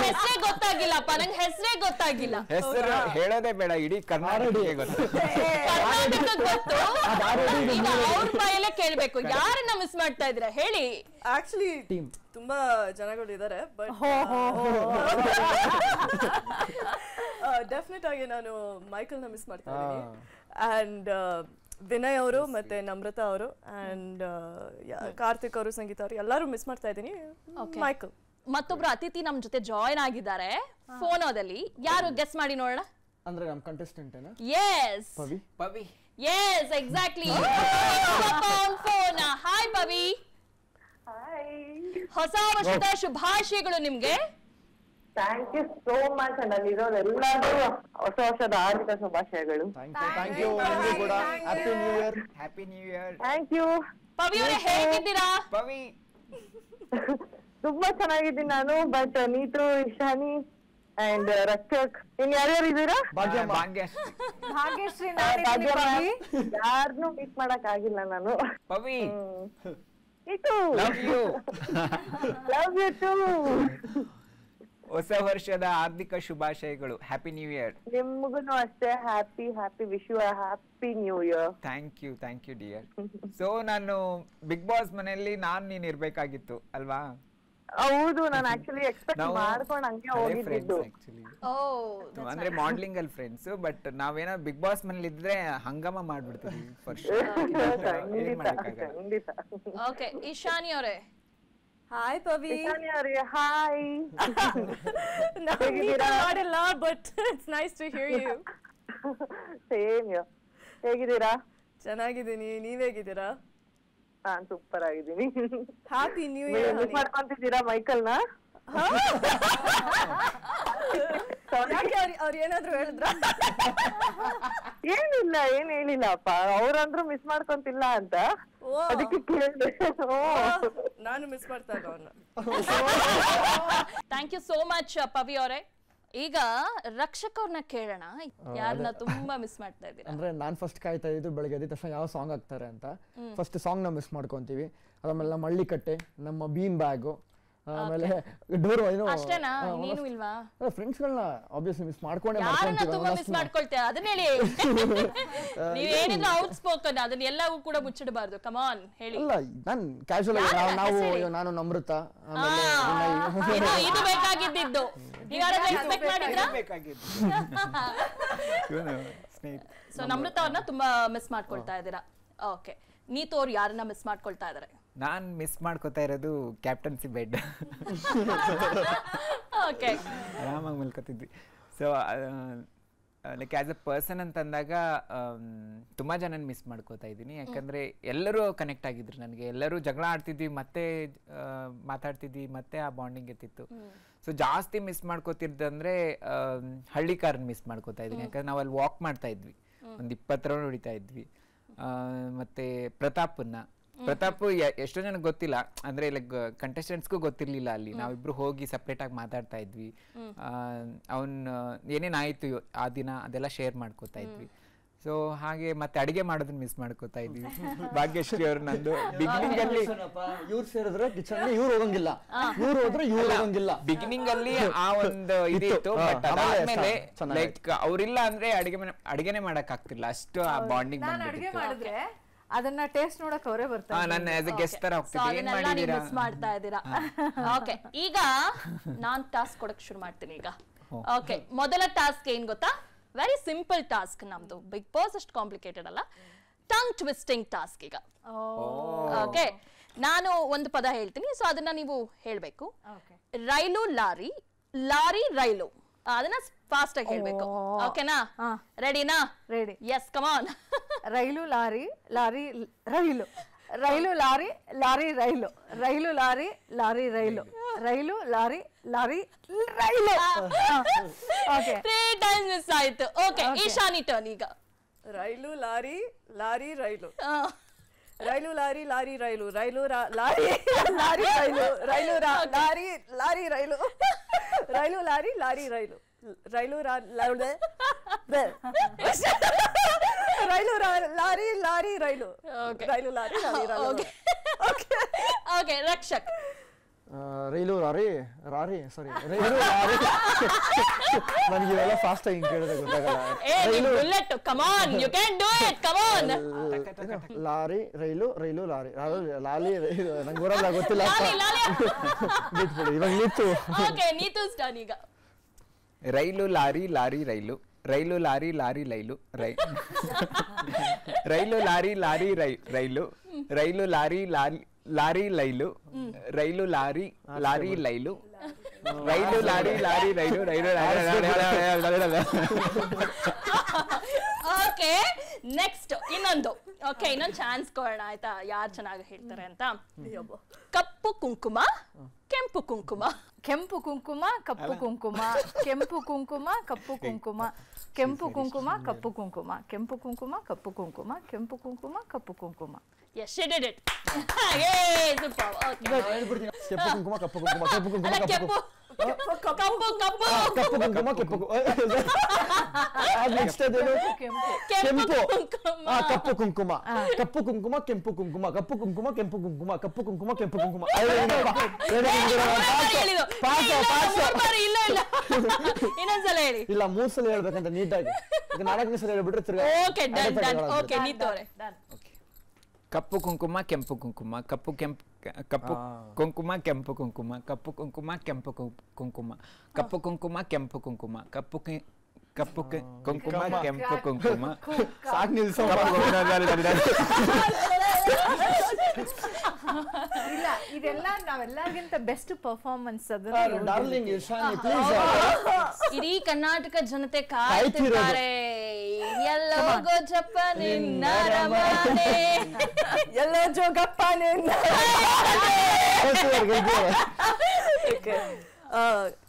ಹೆಸರೇ ಗೊತ್ತಾಗಿಲ್ಲಪ್ಪ, ನಂಗೆ ಹೆಸರೇ ಗೊತ್ತಾಗಿಲ್ಲ. ಹೆಸರು ಹೇಳೋದೇ ಬೇಡ, ಇಡೀ ಕರ್ನಾಟಕಕ್ಕೆ ಗೊತ್ತು. ಈಗ ಅವ್ರ ಬಾಯಲ್ಲೇ ಕೇಳ್ಬೇಕು, ಯಾರನ್ನ ಮಿಸ್ ಮಾಡ್ತಾ ಇದ್ದೀರಾ ಹೇಳಿ. ಆಕ್ಚುಲಿ ತುಂಬಾ ಜನಗಳು ಇದ್ದಾರೆ, ಬಟ್ ಡೆಫಿನೆಟ್ ಆಗಿ ನಾನು ಮೈಕಲ್ನ ಮಿಸ್ ಮಾಡ್ತಾ ಇದ್ದೀನಿ. ಅಂಡ್ ವಿನಯ್ ಅವರು ಮತ್ತೆ ನಮ್ರತಾ ಅವರು ಅಂಡ್ ಕಾರ್ತಿಕ್ ಅವರು, ಸಂಗೀತ ಅವರು, ಎಲ್ಲರೂ ಮಿಸ್ ಮಾಡ್ತಾ ಇದ್ದೀನಿ. ಮೈಕಲ್. ಮತ್ತೊಬ್ರು ಅತಿಥಿ ನಮ್ ಜೊತೆ ಜಾಯಿನ್ ಆಗಿದ್ದಾರೆ ಫೋನೋದಲ್ಲಿ, ಯಾರು ಗೆಸ್ ಮಾಡಿ ನೋಡೋಣ. ಅಂದ್ರೆ ನಮ್ ಕಂಟೆಸ್ಟೆಂಟ್ ಏನಾ? Yes, Pavi. Yes, exactly. Phone. Hi Pavi. ಹೊಸ ವರ್ಷದ ಶುಭಾಶಯಗಳು ನಿಮ್ಗೆ. Thank you so much. ನಲ್ಲಿರೋರೆಲ್ಲರೂ ಹೊಸ ವರ್ಷದ ಹಾರ್ದಿಕ ಶುಭಾಶಯಗಳು. Thank you. ನಿಮಗೂ ಕೂಡ happy new year. Happy new year. Thank you. Pavi ಅವರೇ ಹೇಗಿದ್ದೀರಾ? ಪವಿ ತುಂಬಾ ಚೆನ್ನಾಗಿದ್ದೀನಿ ನಾನು. But Neetu, Ishani and Rakshak, in ಯಾರ್ಯಾರು ಇದ್ದೀರಾ? ಭಾಗ್ಯಶ್ರೀ, ಯಾರನ್ನೂ ಮೀಟ್ ಮಾಡಕ್ ಆಗಿಲ್ಲ ನಾನು. Pavi love you too. ಹೊಸ ವರ್ಷದ ಹಾರ್ದಿಕ ಶುಭಾಶಯಗಳು. Happy new year. ನಿಮ್ಗೂ ಅಷ್ಟೇ. Happy wish you happy new year. Thank you dear. So ನಾನು ಬಿಗ್ ಬಾಸ್ ಮನೆಯಲ್ಲಿ ನೀನ್ ಇರ್ಬೇಕಾಗಿತ್ತು ಅಲ್ವಾ? ಹೌದು, ನಾನು ಆಕ್ಚುಲಿ ಎಕ್ಸ್ಪೆಕ್ಟ್ ಮಾಡ್ಕೊಂಡು ಹಂಗೆ ಹೋಗಿದ್ದು. ಅಂದ್ರೆ ಮಾಡ್ಲಿಂಗ್ ಅಲ್ಲಿ ಫ್ರೆಂಡ್ಸ್, ಬಟ್ ನಾವೇನೋ ಬಿಗ್ ಬಾಸ್ ಮನೇಲಿ ಇದ್ರೆ ಹಂಗಾಮ ಮಾಡ್ಬಿಡ್ತೀವಿ ಫಸ್ಟ್. ಓಕೆ ಇಶಾನಿ ಅವರೇ. ಹಾಯ್ ಪವಿ. ಇಶಾನಿ ಅವರೇ ಹಾಯ್. ಮಾಡಿಲ್ಲ, but it's nice to hear you. Same you. ಹೇಗಿದ್ದೀರಾ? ಚೆನ್ನಾಗಿದ್ದೀನಿ, ನೀವ್ ಹೇಗಿದ್ದೀರಾ? ನಾನ್ ಸೂಪರ್ ಆಗಿದ್ದೀನಿ. Happy new year. ಮಿಸ್ ಮಾಡ್ಕೊಂತಿದ್ದೀರಾ ಮೈಕಲ್ನ? ಯಾಕೆ ಅವ್ರು ಏನಾದ್ರು ಹೇಳಿದ್ರ? ಏನಿಲ್ಲ, ಏನ್ ಹೇಳಿಲ್ಲಪ್ಪ. ಅವ್ರಂದ್ರು ಮಿಸ್ ಮಾಡ್ಕೊಂತಿಲ್ಲ ಅಂತ, ಅದಕ್ಕೆ ಕೇಳಿದೆ. ನಾನು ಮಿಸ್ ಮಾಡ್ತಾ ಇಲ್ಲ ಅವ್ರನ್ನ. Thank you so much Pavi ಅವರೇ. ಈಗ ರಕ್ಷಕ್ ಅವ್ರನ್ನ ಕೇಳೋಣ, ಯಾರನ್ನ ತುಂಬಾ ಮಿಸ್ ಮಾಡ್ತಾ ಇದ್ದೀರಾ? ಅಂದ್ರೆ ನಾನ್ ಫಸ್ಟ್ ಕಾಯ್ತಾ ಇದ್ದು ಬೆಳಗ್ಗೆ ಎದ್ದ ತಕ್ಷಣ ಯಾವ ಸಾಂಗ್ ಹಾಕ್ತಾರೆ ಅಂತ. ಫಸ್ಟ್ ಸಾಂಗ್ ನ ಮಿಸ್ ಮಾಡ್ಕೊಂತೀವಿ. ಅದಾದ್ಮೇಲೆ ನಮ್ಮ ಹಳ್ಳಿಕಟ್ಟೆ, ನಮ್ಮ ಬೀನ್ ಬ್ಯಾಗು, ಆಮೇಲೆ ಡೋರ್ ಅಷ್ಟೇನಾ? ನೀನು ಇಲ್ವಾ? ಫ್ರೆಂಡ್ಸ್ ಗಳನ್ನ ಆಬ್ವಿಯಸ್ಲಿ ಮಿಸ್ ಮಾಡ್ಕೊಂಡೇ ಯಾರನ್ನ ತುಂಬಾ ಮಿಸ್ ಮಾಡ್ಕೊಳ್ತೀರಾ ಅದನ್ನ ಹೇಳಿ. ನೀವ್ ಏನಿದ್ರು ಔಟ್ ಸ್ಪೋಕನ್, ಅದನ್ನ ಎಲ್ಲವೂ ಕೂಡ ಮುಚ್ಚಿಡಬಾರ್ದು. ಕಮ್ ಆನ್ ಹೇಳಿ. ಇಲ್ಲ, ನಾನ್ ಕ್ಯಾಶುವಲ್ ಆಗಿ ನಾನು ನಮ್ರತ, ಆಮೇಲೆ ಇದು ಬೇಕಾಗಿದ್ದು. ನೀವ್ ಯಾರಾದ್ರೂ ಎಕ್ಸ್ಪೆಕ್ಟ್ ಮಾಡಿದ್ರಾ? ಸೊ ನಮ್ರತ ಅವ್ರನ್ನ ತುಂಬಾ ಮಿಸ್ ಮಾಡ್ಕೊಳ್ತಾ ಇದ್ದೀರಾ. ಓಕೆ, ನೀತು ಅವ್ರು ಯಾರನ್ನ ಮಿಸ್ ಮಾಡ್ಕೊಳ್ತಾ ಇದಾರೆ? ನಾನ್ ಮಿಸ್ ಮಾಡ್ಕೋತಾ ಇರೋದು ಕ್ಯಾಪ್ಟನ್ಸಿ ಬೆಡ್. ಓಕೆ, ಆರಾಮಾಗಿ ಮಲ್ಕೋತಿದ್ವಿ. So like as a person ಅಂತಂದಾಗ ತುಂಬ ಜನ ಮಿಸ್ ಮಾಡ್ಕೋತಾ ಇದ್ದೀನಿ. ಯಾಕಂದರೆ ಎಲ್ಲರೂ ಕನೆಕ್ಟ್ ಆಗಿದ್ರು ನನಗೆ. ಎಲ್ಲರೂ ಜಗಳ ಆಡ್ತಿದ್ವಿ, ಮತ್ತೆ ಮಾತಾಡ್ತಿದ್ವಿ, ಮತ್ತೆ ಆ ಬಾಂಡಿಂಗ್ ಇರ್ತಿತ್ತು. ಸೊ ಜಾಸ್ತಿ ಮಿಸ್ ಮಾಡ್ಕೋತಿದ್ದಂದರೆ ಹಳ್ಳಿಕಾರನ್ನ ಮಿಸ್ ಮಾಡ್ಕೋತಾ ಇದ್ದೀನಿ. ಯಾಕಂದ್ರೆ ನಾವು ಅಲ್ಲಿ ವಾಕ್ ಮಾಡ್ತಾ ಇದ್ವಿ, ಒಂದು 20 ರೌಂಡ್ ಹೊಡಿತಾ ಇದ್ವಿ. ಮತ್ತು ಪ್ರತಾಪ್ ಎಷ್ಟೋ ಜನಕ್ಕೆ ಗೊತ್ತಿಲ್ಲ, ಅಂದ್ರೆ ಲೈಕ್ ಕಂಟೆಸ್ಟೆಂಟ್ಸ್ಗೂ ಗೊತ್ತಿರ್ಲಿಲ್ಲ. ಅಲ್ಲಿ ನಾವಿಬ್ರು ಹೋಗಿ ಸಪ್ರೇಟ್ ಆಗಿ ಮಾತಾಡ್ತಾ ಇದ್ವಿ. ಅವನ್ ಏನೇನಾಯ್ತು ಆ ದಿನ ಅದೆಲ್ಲ ಶೇರ್ ಮಾಡ್ಕೋತಾ ಇದ್ವಿ. ಸೊ ಹಾಗೆ ಮತ್ತೆ ಅಡಿಗೆ ಮಾಡೋದನ್ನ ಮಿಸ್ ಮಾಡ್ಕೋತಾ ಇದ್ವಿ. ಭಾಗ್ಯಶ್ರೀ ಅವ್ರು ನಂದು ಬಿಗಿನಿಂಗ್ ಅಲ್ಲಿ ಇವ್ರು ಸೇರಿದ್ರೆ ಕಿಚನ್ ಇವ್ರು ಹೋಗಂಗಿಲ್ಲ, ಇವ್ರು ಹೋದ್ರೆ ಇವ್ರು ಹೋಗಂಗಿಲ್ಲ. ಬಿಗಿನಿಂಗ್ ಅಲ್ಲಿ ಆ ಒಂದು ಇದಿತ್ತು. ಬಟ್ ಅದಾದ್ಮೇಲೆ ಲೈಕ್ ಅವ್ರಿಲ್ಲ ಅಂದ್ರೆ ಅಡಿಗೆನೆ ಮಾಡಕ್ ಆಗ್ತಿಲ್ಲ, ಅಷ್ಟು ಆ ಬಾಂಡಿಂಗ್ ನಾನು ಅಡಿಗೆ ಮಾಡಿದ್ರೆ ಅದನ್ನ ಟೇಸ್ಟ್ ನೋಡಕ್ ಅವರೇ ಬರ್ತಾರೆ. ನಾನು ಆಸ್ ಎ ಗೆಸ್ಟ್ ತರ ಹೋಗ್ತೀನಿ. ಏನ್ ಮಾಡಿದೀರಾ? ಮಿಸ್ ಮಾಡ್ತಾ ಇದ್ದೀರಾ. ಓಕೆ, ಈಗ ನಾನ್ ಟಾಸ್ಕ್ ಕೊಡಕ್ ಶುರು ಮಾಡ್ತೀನಿ ಈಗ. ಓಕೆ, ಮೊದಲ ಟಾಸ್ಕ್ ಏನ್ ಗೊತ್ತಾ? ವೆರಿ ಸಿಂಪಲ್ ಟಾಸ್ಕ್ ನಮ್ದು. ಬಿಗ್ ಬಾಸ್ ಅಷ್ಟು ಕಾಂಪ್ಲಿಕೇಟೆಡ್ ಅಲ್ಲ. ಟಂಗ್ ಟ್ವಿಸ್ಟಿಂಗ್ ಟಾಸ್ಕ್ ಈಗ. ಓಕೆ, ನಾನು ಒಂದು ಪದ ಹೇಳ್ತೀನಿ, ಸೊ ಅದನ್ನ ನೀವು ಹೇಳ್ಬೇಕು. ರೈಲು ಲಾರಿ, ಲಾರಿ ರೈಲು, ಅದನ್ನ ಫಾಸ್ಟ್ ಆಗಿ ಹೇಳ್ಬೇಕು. ಓಕೆನಾ? ರೆಡಿನಾ? Ready. Yes, come on. Rail lorry lorry rail, rail lorry lorry rail, rail lorry lorry rail, rail lorry lorry rail. Okay, 3 times miss ಆಯ್ತು. ಓಕೆ, ಈಶಾನಿ ಟರ್ನ್ ಈಗ. Rail lorry lorry rail, rail lorry lorry rail, rail lorry lorry rail, rail lorry lorry rail, rail lorry lorry rail, rail rail lorry lorry rail, rail lorry lorry rail. Okay, Rakshak. Rail lorry ರಾರಿ sorry rail lorry. ನನಗೆ ಇವೆಲ್ಲ fast ಆಗಿ ಕೇಳಿದ್ರೆ ಗೊತ್ತಾಗಲ್ಲ. Bullet, come on, you can do it, come on. Lorry rail rail lorry ಲಾಲಿ ನಂಗೆ ಬರಲ್ಲ, ಗೊತ್ತಿಲ್ಲ. ಬಿಟ್ಬಿಡಿ, ಇವಾಗ ನೀತು. ಓಕೆ, ನೀತು ಸ್ಟಾರ್ಟ್ ಈಗ. Rail lorry lorry rail, rail lorry lorry ಲೈಲು, ರೈಲು lorry lorry rail, rail lorry lorry ಲೈಲು, ರೈಲು ಲಾರಿ ಲಾರಿ ಲೈಲು, ರೈಲು ಲಾರಿ ಲಾರಿ ರೈಲು, ರೈಲು. Okay, next ಇನ್ನೊಂದು. Okay, ಇನ್ನೊಂದು chance ಕೊಡೋಣ ಆಯ್ತಾ, ಯಾರು ಚೆನ್ನಾಗಿ ಹೇಳ್ತಾರೆ ಅಂತ. ಕಪ್ಪು ಕುಂಕುಮ, ಕೆಂಪು ಕುಂಕುಮ. ಕೆಂಪು ಕುಂಕುಮ ಕಪ್ಪು ಕುಂಕುಮ, ಕೆಂಪು ಕುಂಕುಮ ಕಪ್ಪು ಕುಂಕುಮ, ಕೆಂಪು ಕುಂಕುಮ ಕಪ್ಪು ಕುಂಕುಮ, ಕೆಂಪು ಕುಂಕುಮ ಕಪ್ಪು ಕುಂಕುಮ, ಕೆಂಪು ಕುಂಕುಮ ಕಪ್ಪು ಕುಂಕುಮ. Yes, she did it. Yay, super. Okay. ಕೆಂಪು ಕುಂಕುಮ ಕಪ್ಪು ಕುಂಕುಮ, ಕೆಂಪು ಕುಂಕುಮ ಕಪ್ಪು ಕಪ್ಪು ಕುಂಕುಮ ಕೆಂಪು. ನೆಕ್ಸ್ಟ್ ಅದೇನು? ಕೆಂಪು ಕಪ್ಪು ಕುಂಕುಮ, ಕಪ್ಪು ಕುಂಕುಮ ಕೆಂಪು ಕುಂಕುಮ, ಕಪ್ಪು ಕುಂಕುಮ ಕೆಂಪು ಕುಂಕುಮ, ಕಪ್ಪು ಕುಂಕುಮ ಕೆಂಪು ಕುಂಕುಮ. ಇನ್ನೊಂದ್ಸಲ ಹೇಳಿ. ಇಲ್ಲ, 3 ಸಲ ಹೇಳ್ಬೇಕಂತ ನೀಟಾಗಿ. 4ನೇ ಸಲ ಹೇಳ್ಬಿಟ್ರೆ ತಿರ್ಗಾ. ಓಕೆ, ನೀತೋರೆ. ಕಪ್ಪು ಕುಂಕುಮ ಕೆಂಪು ಕುಂಕುಮ, ಕಪ್ಪು ಕುಂಕುಮ ಕೆಂಪು ಕುಂಕುಮ, ಕಪ್ಪು ಕುಂಕುಮ ಕೆಂಪು ಕುಂಕುಮ, ಕಪ್ಪು ಕುಂಕುಮ ಕೆಂಪು ಕುಂಕುಮ, ಕಪ್ಪು ಕುಂಕುಮ ಕೆಂಪು ಕುಂಕುಮ. ಸಾಕು, ನಿಲ್ಸೋ. ಇಲ್ಲ, ಇದೆಲ್ಲ ನಾವೆಲ್ಲರಿಗಿಂತ best performance. Darling Ishani, please. ಇಡೀ ಕರ್ನಾಟಕ ಜನತೆ ಕಾಯ್ತಿದ್ದಾರೆ. ಎಲ್ಲೋ ಜೋಗಪ್ಪ ನಿನ್ನ ರಮಣೆ, ಎಲ್ಲೋ ಜೋಗಪ್ಪ ನಿನ್ನ.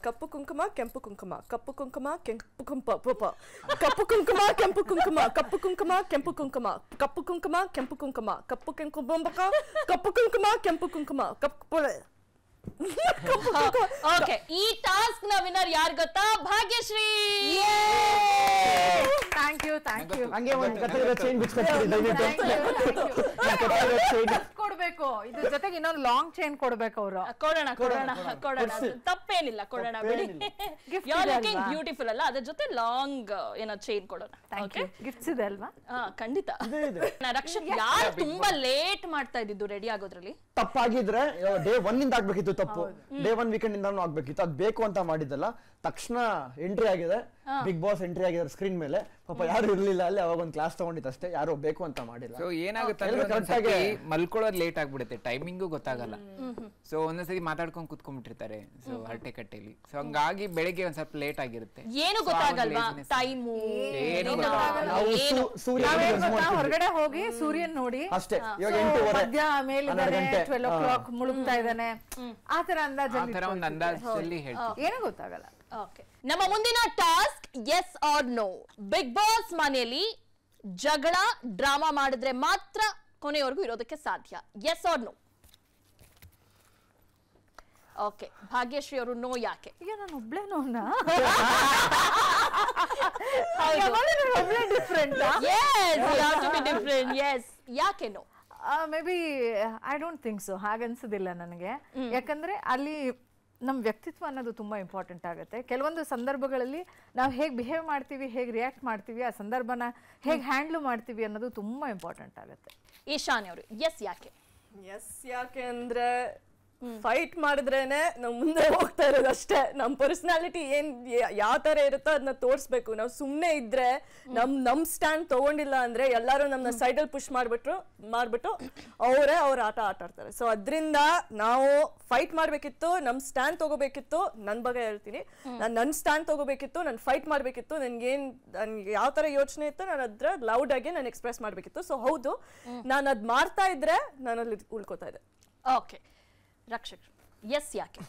ಕಪ್ಪು ಕುಂಕುಮ ಕೆಂಪು ಕುಂಕುಮ, ಕಪ್ಪು ಕುಂಕುಮ ಕೆಂಪು ಕುಂಕುಮ, ಕಪ್ಪು ಕುಂಕುಮ ಕೆಂಪು ಕುಂಕುಮ, ಕಪ್ಪು ಕುಂಕುಮ ಕೆಂಪು ಕುಂಕುಮ, ಕಪ್ಪು ಕುಂಕುಮ ಕೆಂಪು ಕುಂಕುಮ, ಕಪ್ಪು ಕುಂಕುಮ, ಕಪ್ಪು ಕುಂಕುಮ ಕೆಂಪು ಕುಂಕುಮ, ಕಪ್ಪು. ಓಕೆ, ಈ ಟಾಸ್ಕ್ ನ ವಿನ್ನರ್ ಯಾರು ಗೊತ್ತಾ? Bhagyashree. Thank you, thank you. ಹಂಗೆ ಒಂದು ಕಥೆ ಚೈನ್ ಬಿಚ್ಕೊಡ್ತೀರಿ ದಯವಿಟ್ಟು. ಕೊಡ್ಬೇಕು, ಇದ್ರ ಜೊತೆಗೆ ಇನ್ನೊಂದು ಲಾಂಗ್ ಚೈನ್ ಕೊಡ್ಬೇಕು ಅವರು. ಕೊಡೋಣ, ತಪ್ಪೇನಿಲ್ಲ, ಕೊಡೋಣ ಬಿಡಿ. ಯು ಆರ್ ಲುಕಿಂಗ್ ಬ್ಯೂಟಿಫುಲ್ ಅಲ್ಲ, ಅದ್ರ ಜೊತೆ ಲಾಂಗ್ ಏನೋ ಚೈನ್ ಕೊಡೋಣ. ಓಕೆ, ಗಿಫ್ಟ್ಸ್ ಇದೆ ಅಲ್ವಾ? ಖಂಡಿತ. ರಕ್ಷಕ್, ಯಾರು ತುಂಬಾ ಲೇಟ್ ಮಾಡ್ತಾ ಇದ್ದಿದ್ದು ರೆಡಿ ಆಗೋದ್ರಲ್ಲಿ? ತಪ್ಪಾಗಿದ್ರೆ ಡೇ 1 ಇಂದ ಆಗ್ಬೇಕಿತ್ತು ತಪ್ಪು. ಡೇ 1 ವೀಕೆಂಡ್ ಇಂದಾನು ಆಗ್ಬೇಕಿತ್ತು. ಅದ್ ಬೇಕು ಅಂತ ಮಾಡಿದ್ದಲ್ಲ, ತಕ್ಷಣ ಎಂಟ್ರಿ ಆಗಿದೆ. ಬಿಗ್ ಬಾಸ್ ಎಂಟ್ರಿ ಆಗಿದ್ದಾರೆ ಸ್ಕ್ರೀನ್ ಮೇಲೆ. ಪಾಪ ಯಾರು ಇರ್ಲಿಲ್ಲ ಅಲ್ಲಿ, ಅವಾಗ ಒಂದು ಕ್ಲಾಸ್ ತಗೊಂಡಿತ್ತು ಅಷ್ಟೇ, ಯಾರು ಬೇಕು ಅಂತ ಮಾಡಿಲ್ಲ. ಸೊ ಏನಾಗುತ್ತೆ, ಮಲ್ಕೊಳ್ಳೋದು ಲೇಟ್ ಆಗ್ಬಿಡುತ್ತೆ, ಟೈಮಿಂಗು ಗೊತ್ತಾಗಲ್ಲ. ಸೊ ಒಂದೊಂದ್ಸತಿ ಮಾತಾಡ್ಕೊಂಡು ಕುತ್ಕೊಂಡ್ಬಿಟ್ಟಿರ್ತಾರೆ, ಸೊ ಹರಟೆ ಕಟ್ಟೆಲಿ. ಸೊ ಹಂಗಾಗಿ ಬೆಳಿಗ್ಗೆ ಒಂದ್ ಸ್ವಲ್ಪ ಲೇಟ್ ಆಗಿರುತ್ತೆ, ಏನು ಗೊತ್ತಾಗಲ್ವಾ ಟೈಮು, ಹೊರಗಡೆ ಹೋಗಿ ಸೂರ್ಯನ್ ನೋಡಿ ಅಷ್ಟೇ. ಮಧ್ಯ ಮೇಲಿದ್ದಾನೆ, 12 o'clock ಮುಳುಗ್ತಾ ಇದ್ದಾನೆ, ಆತರ ಒಂದು ಅಂದಾಜಲ್ಲಿ ಹೇಳ್ತೀವಿ, ಏನೂ ಗೊತ್ತಾಗಲ್ಲ. ಓಕೆ, ನಮ್ಮ ಮುಂದಿನ task yes or no. Bigg Boss ಮನೆಯಲ್ಲಿ ಜಗಳ ಡ್ರಾಮಾ ಮಾಡಿದ್ರೆ ಮಾತ್ರ ಕೊನೆಯವರೆಗೂ ಇರೋದಕ್ಕೆ ಸಾಧ್ಯ. Yes or no? Okay, Bhagyashree ಅವರು ನೋ ಯಾಕೆ? ಈಗ ನಾನು ಒಬ್ಳೆ ನೋನಾ? ಯಾಕೆ no? Maybe I don't think so, ಹಾಗನ್ಸೋದಿಲ್ಲ ನನಗೆ. ಯಾಕಂದ್ರೆ ಅಲ್ಲಿ ನಮ್ಮ ವ್ಯಕ್ತಿತ್ವ ಅನ್ನೋದು ತುಂಬ ಇಂಪಾರ್ಟೆಂಟ್ ಆಗುತ್ತೆ. ಕೆಲವೊಂದು ಸಂದರ್ಭಗಳಲ್ಲಿ ನಾವು ಹೇಗೆ ಬಿಹೇವ್ ಮಾಡ್ತೀವಿ, ಹೇಗೆ ರಿಯಾಕ್ಟ್ ಮಾಡ್ತೀವಿ, ಆ ಸಂದರ್ಭನ ಹೇಗೆ ಹ್ಯಾಂಡ್ಲ್ ಮಾಡ್ತೀವಿ ಅನ್ನೋದು ತುಂಬ ಇಂಪಾರ್ಟೆಂಟ್ ಆಗುತ್ತೆ. ಈಶಾನಿ ಅವರು ಎಸ್ ಯಾಕೆ? ಎಸ್ ಯಾಕೆ ಅಂದ್ರೆ ಫೈಟ್ ಮಾಡಿದ್ರೇನೆ ನಾವು ಮುಂದೆ ಹೋಗ್ತಾ ಇರೋದು ಅಷ್ಟೇ. ನಮ್ಮ ಪರ್ಸನಾಲಿಟಿ ಏನ್ ಯಾವ ತರ ಇರುತ್ತೋ ಅದನ್ನ ತೋರಿಸ್ಬೇಕು. ನಾವು ಸುಮ್ಮನೆ ಇದ್ರೆ ನಮ್ ಸ್ಟ್ಯಾಂಡ್ ತಗೊಂಡಿಲ್ಲ ಅಂದ್ರೆ ಎಲ್ಲರೂ ನಮ್ಮನ್ನ ಸೈಡಲ್ಲಿ ಪುಷ್ ಮಾಡ್ಬಿಟ್ಟು ಅವ್ರ ಆಟ ಆಡ್ತಾರೆ. ಸೊ ಅದರಿಂದ ನಾವು ಫೈಟ್ ಮಾಡ್ಬೇಕಿತ್ತು, ನಮ್ ಸ್ಟ್ಯಾಂಡ್ ತಗೋಬೇಕಿತ್ತು. ನನ್ ಬಗ್ಗೆ ಹೇಳ್ತೀನಿ, ನನ್ ಸ್ಟ್ಯಾಂಡ್ ತಗೋಬೇಕಿತ್ತು, ನಾನು ಫೈಟ್ ಮಾಡ್ಬೇಕಿತ್ತು. ನನ್ಗೆ ಯಾವ ತರ ಯೋಚನೆ ಇತ್ತು ನಾನು ಅದ್ರ ಲೌಡ್ ಆಗಿ ನಾನು ಎಕ್ಸ್ಪ್ರೆಸ್ ಮಾಡ್ಬೇಕಿತ್ತು. ಸೊ ಹೌದು, ನಾನು ಅದ್ ಮಾಡ್ತಾ ಇದ್ರೆ ನಾನು ಅಲ್ಲಿ ಉಳ್ಕೋತಾ ಇದ್ದೆ. ಓಕೆ ರಕ್ಷಕ್ ಎಸ್ ಯಾಕೆ?